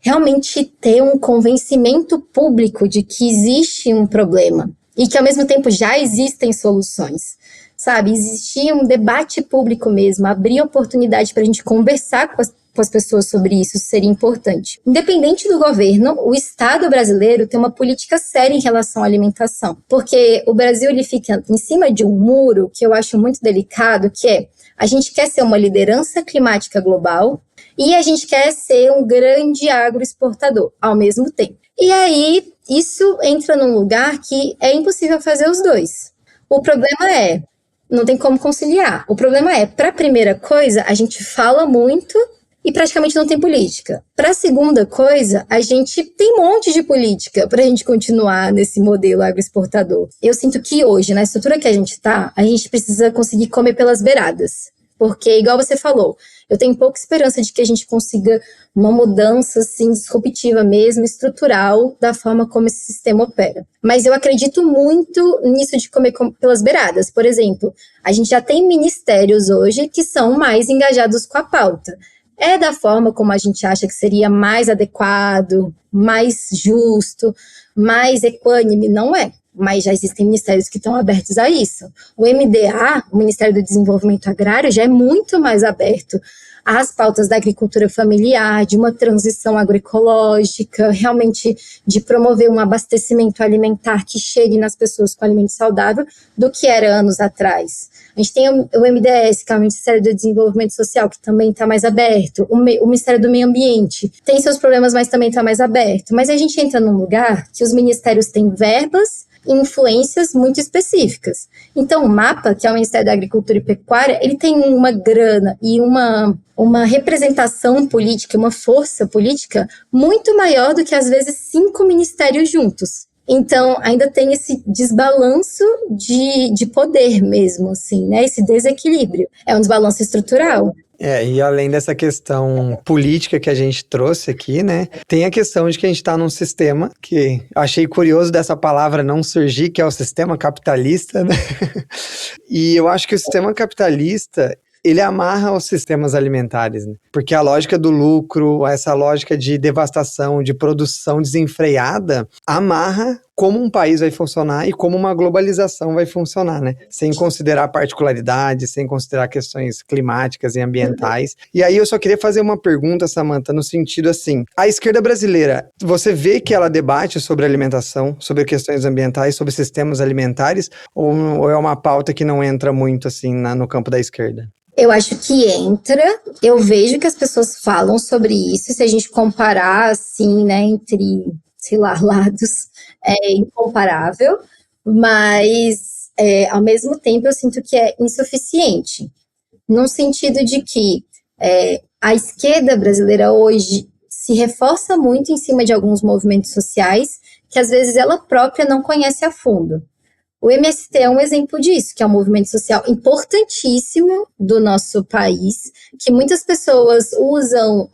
realmente ter um convencimento público de que existe um problema e que ao mesmo tempo já existem soluções. Sabe, existia um debate público mesmo, abrir oportunidade para a gente conversar com as pessoas sobre isso seria importante. Independente do governo, o Estado brasileiro tem uma política séria em relação à alimentação, porque o Brasil ele fica em cima de um muro que eu acho muito delicado, que é, a gente quer ser uma liderança climática global e a gente quer ser um grande agroexportador ao mesmo tempo. E aí, isso entra num lugar que é impossível fazer os dois. O problema não tem como conciliar. O problema para a primeira coisa, a gente fala muito e praticamente não tem política. Para a segunda coisa, a gente tem um monte de política para a gente continuar nesse modelo agroexportador. Eu sinto que hoje, na estrutura que a gente precisa conseguir comer pelas beiradas. Porque, igual você falou, eu tenho pouca esperança de que a gente consiga uma mudança assim, disruptiva mesmo, estrutural, da forma como esse sistema opera. Mas eu acredito muito nisso de comer pelas beiradas. Por exemplo, a gente já tem ministérios hoje que são mais engajados com a pauta. É da forma como a gente acha que seria mais adequado, mais justo, mais equânime, não é. Mas já existem ministérios que estão abertos a isso. O MDA, o Ministério do Desenvolvimento Agrário, já é muito mais aberto às pautas da agricultura familiar, de uma transição agroecológica, realmente de promover um abastecimento alimentar que chegue nas pessoas com alimento saudável, do que era anos atrás. A gente tem o MDS, que é o Ministério do Desenvolvimento Social, que também está mais aberto. O Ministério do Meio Ambiente tem seus problemas, mas também está mais aberto. Mas a gente entra num lugar que os ministérios têm verbas e influências muito específicas. Então, o MAPA, que é o Ministério da Agricultura e Pecuária, ele tem uma grana e uma representação política, uma força política muito maior do que, às vezes, 5 ministérios juntos. Então, ainda tem esse desbalanço de poder mesmo, assim, né? Esse desequilíbrio. É um desbalanço estrutural. E além dessa questão política que a gente trouxe aqui, né, tem a questão de que a gente está num sistema que achei curioso dessa palavra não surgir, que é o sistema capitalista, né? E eu acho que o sistema capitalista, ele amarra os sistemas alimentares, né? Porque a lógica do lucro, essa lógica de devastação, de produção desenfreada, amarra como um país vai funcionar e como uma globalização vai funcionar, né? Sem considerar particularidades, sem considerar questões climáticas e ambientais. E aí eu só queria fazer uma pergunta, Samantha, no sentido assim, a esquerda brasileira, você vê que ela debate sobre alimentação, sobre questões ambientais, sobre sistemas alimentares, ou é uma pauta que não entra muito assim no campo da esquerda? Eu acho que entra, eu vejo que as pessoas falam sobre isso, se a gente comparar, assim, né, entre, sei lá, lados, é incomparável, mas, ao mesmo tempo, eu sinto que é insuficiente, no sentido de que a esquerda brasileira hoje se reforça muito em cima de alguns movimentos sociais que, às vezes, ela própria não conhece a fundo. O MST é um exemplo disso, que é um movimento social importantíssimo do nosso país, que muitas pessoas usam,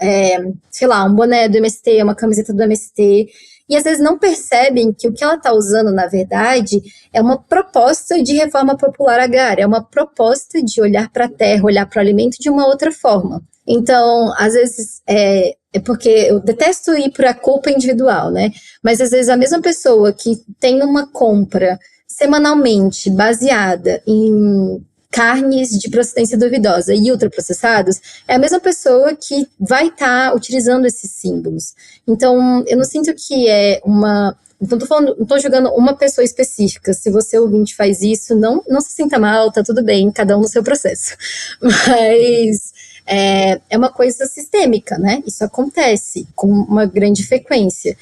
sei lá, um boné do MST, uma camiseta do MST, e às vezes não percebem que o que ela está usando, na verdade, é uma proposta de reforma popular agrária, é uma proposta de olhar para a terra, olhar para o alimento de uma outra forma. Então, às vezes, é porque eu detesto ir para a culpa individual, né? Mas às vezes a mesma pessoa que tem uma compra semanalmente baseada em carnes de procedência duvidosa e ultraprocessados, é a mesma pessoa que vai estar utilizando esses símbolos. Então, eu não sinto que é uma... Então, não estou julgando uma pessoa específica. Se você ouvinte faz isso, não se sinta mal, tá tudo bem, cada um no seu processo. Mas é uma coisa sistêmica, né? Isso acontece com uma grande frequência.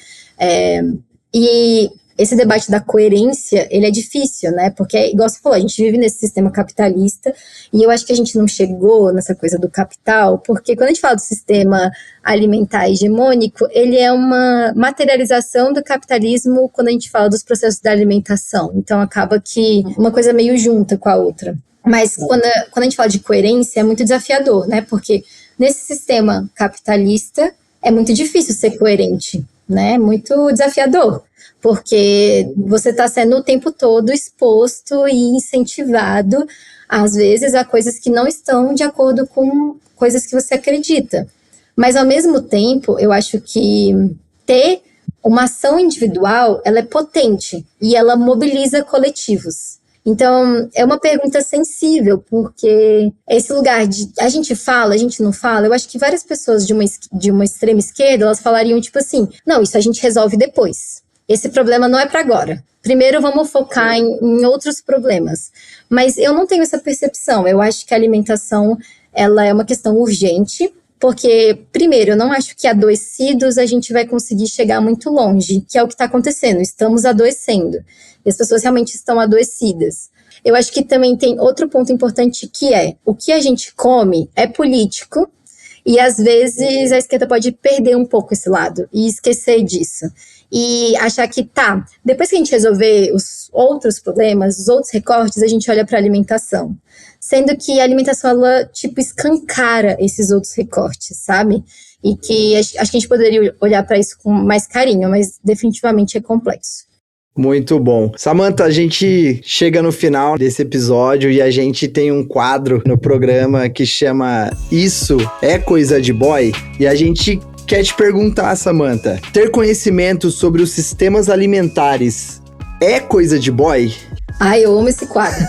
E esse debate da coerência, ele é difícil, né? Porque, igual você falou, a gente vive nesse sistema capitalista e eu acho que a gente não chegou nessa coisa do capital, porque quando a gente fala do sistema alimentar hegemônico, ele é uma materialização do capitalismo quando a gente fala dos processos da alimentação. Então, acaba que uma coisa meio junta com a outra. Mas quando a gente fala de coerência, é muito desafiador, né? Porque nesse sistema capitalista é muito difícil ser coerente, né? Muito desafiador. Porque você está sendo o tempo todo exposto e incentivado, às vezes, a coisas que não estão de acordo com coisas que você acredita. Mas, ao mesmo tempo, eu acho que ter uma ação individual, ela é potente e ela mobiliza coletivos. Então, é uma pergunta sensível, porque esse lugar de a gente fala, a gente não fala, eu acho que várias pessoas de uma extrema esquerda, elas falariam tipo assim, não, isso a gente resolve depois. Esse problema não é para agora. Primeiro vamos focar em outros problemas. Mas eu não tenho essa percepção. Eu acho que a alimentação ela é uma questão urgente, porque, primeiro, eu não acho que adoecidos a gente vai conseguir chegar muito longe, que é o que está acontecendo. Estamos adoecendo. E as pessoas realmente estão adoecidas. Eu acho que também tem outro ponto importante que é, o que a gente come é político, e às vezes a esquerda pode perder um pouco esse lado e esquecer disso. E achar que depois que a gente resolver os outros problemas, os outros recortes, a gente olha para a alimentação. Sendo que a alimentação, ela, tipo, escancara esses outros recortes, sabe? E que acho que a gente poderia olhar para isso com mais carinho, mas definitivamente é complexo. Muito bom. Samantha, a gente chega no final desse episódio e a gente tem um quadro no programa que chama Isso é Coisa de Boy? E a gente quer te perguntar, Samantha, ter conhecimento sobre os sistemas alimentares é coisa de boy? Ai, eu amo esse quadro.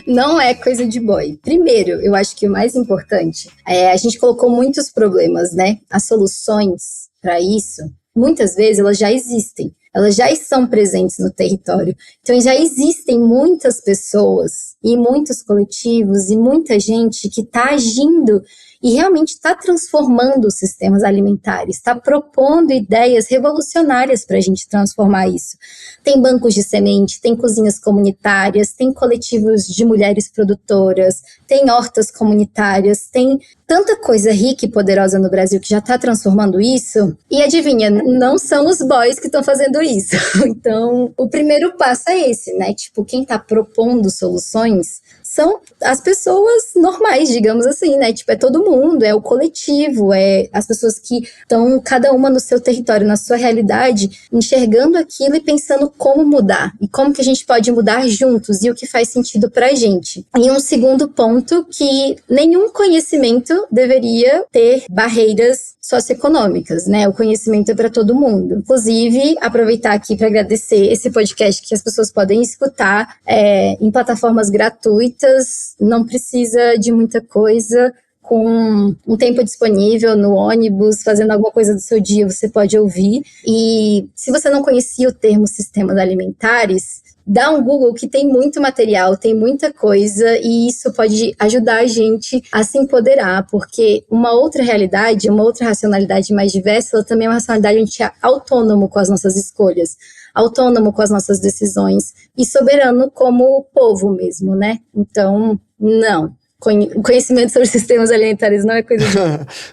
Não é coisa de boy. Primeiro, eu acho que o mais importante a gente colocou muitos problemas, né? As soluções para isso, muitas vezes elas já existem. Elas já estão presentes no território. Então, já existem muitas pessoas e muitos coletivos e muita gente que está agindo e realmente está transformando os sistemas alimentares, está propondo ideias revolucionárias para a gente transformar isso. Tem bancos de semente, tem cozinhas comunitárias, tem coletivos de mulheres produtoras, tem hortas comunitárias, tem tanta coisa rica e poderosa no Brasil que já está transformando isso. E adivinha, não são os boys que estão fazendo isso. Então, o primeiro passo é esse, né? Tipo, quem está propondo soluções são as pessoas normais, digamos assim, né? Tipo, é todo mundo, é o coletivo, é as pessoas que estão, cada uma no seu território, na sua realidade, enxergando aquilo e pensando como mudar, e como que a gente pode mudar juntos, e o que faz sentido pra gente. E um segundo ponto, que nenhum conhecimento deveria ter barreiras socioeconômicas, né? O conhecimento é para todo mundo. Inclusive, aproveitar aqui para agradecer esse podcast que as pessoas podem escutar em plataformas gratuitas, não precisa de muita coisa, com um tempo disponível no ônibus, fazendo alguma coisa do seu dia, você pode ouvir. E se você não conhecia o termo sistemas alimentares, dá um Google que tem muito material, tem muita coisa, e isso pode ajudar a gente a se empoderar, porque uma outra realidade, uma outra racionalidade mais diversa, ela também é uma racionalidade onde a gente é autônomo com as nossas escolhas, autônomo com as nossas decisões, e soberano como povo mesmo, né? Então, não. Conhecimento sobre sistemas alimentares não é coisa de...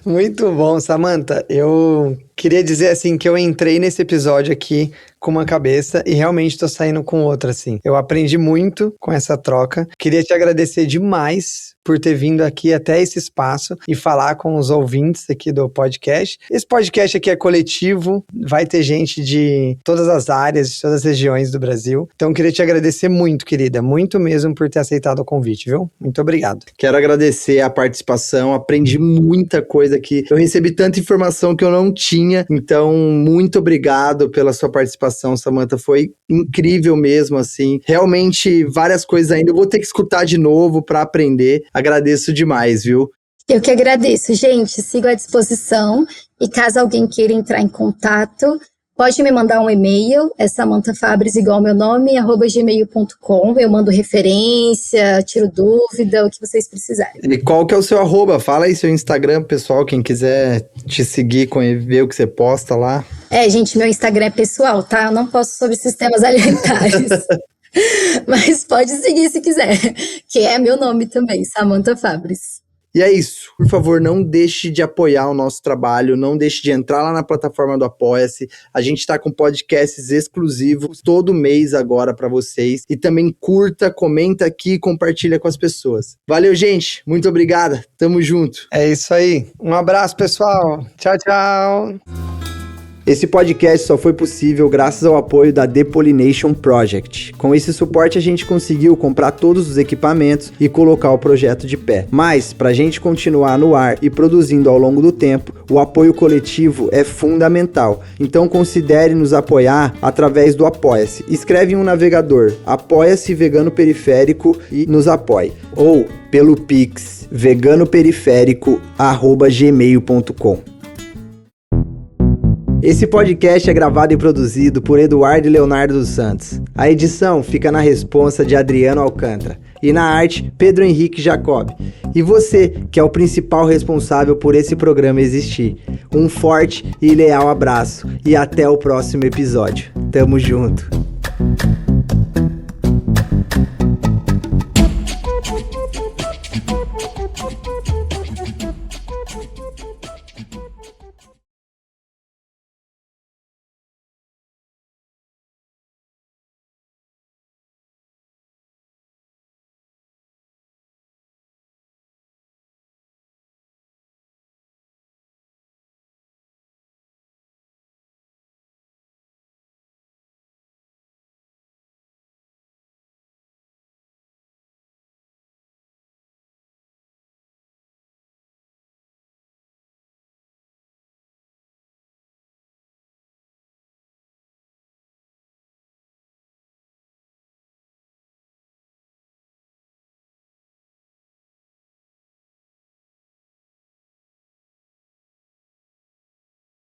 Muito bom, Samantha. Eu queria dizer assim que eu entrei nesse episódio aqui com uma cabeça e realmente tô saindo com outra, assim. Eu aprendi muito com essa troca. Queria te agradecer demais por ter vindo aqui até esse espaço e falar com os ouvintes aqui do podcast. Esse podcast aqui é coletivo, vai ter gente de todas as áreas, de todas as regiões do Brasil. Então, queria te agradecer muito, querida, muito mesmo por ter aceitado o convite, viu? Muito obrigado. Quero agradecer a participação, aprendi muita coisa aqui. Eu recebi tanta informação que eu não tinha, então, muito obrigado pela sua participação, Samantha. Foi incrível mesmo, assim. Realmente, várias coisas ainda. Eu vou ter que escutar de novo para aprender. Agradeço demais, viu? Eu que agradeço, gente. Sigo à disposição. E caso alguém queira entrar em contato, pode me mandar um e-mail, é samanthafabris, igual meu nome, @gmail.com. Eu mando referência, tiro dúvida, o que vocês precisarem. E qual que é o seu arroba? Fala aí seu Instagram, pessoal, quem quiser te seguir, ver o que você posta lá. Gente, meu Instagram é pessoal, tá? Eu não posto sobre sistemas alimentares. Mas pode seguir se quiser, que é meu nome também, Samantha Fabris. E é isso. Por favor, não deixe de apoiar o nosso trabalho, não deixe de entrar lá na plataforma do Apoia-se. A gente está com podcasts exclusivos todo mês agora para vocês. E também curta, comenta aqui e compartilha com as pessoas. Valeu, gente. Muito obrigada. Tamo junto. É isso aí. Um abraço, pessoal. Tchau, tchau. Esse podcast só foi possível graças ao apoio da The Pollination Project. Com esse suporte a gente conseguiu comprar todos os equipamentos e colocar o projeto de pé. Mas, para a gente continuar no ar e produzindo ao longo do tempo, o apoio coletivo é fundamental. Então considere nos apoiar através do Apoia-se. Escreve em um navegador, Apoia-se Vegano Periférico e nos apoie. Ou pelo Pix, veganoperiférico@gmail.com. Esse podcast é gravado e produzido por Eduardo e Leonardo dos Santos. A edição fica na responsa de Adriano Alcântara. E na arte, Pedro Henrique Jacob. E você, que é o principal responsável por esse programa existir. Um forte e leal abraço. E até o próximo episódio. Tamo junto.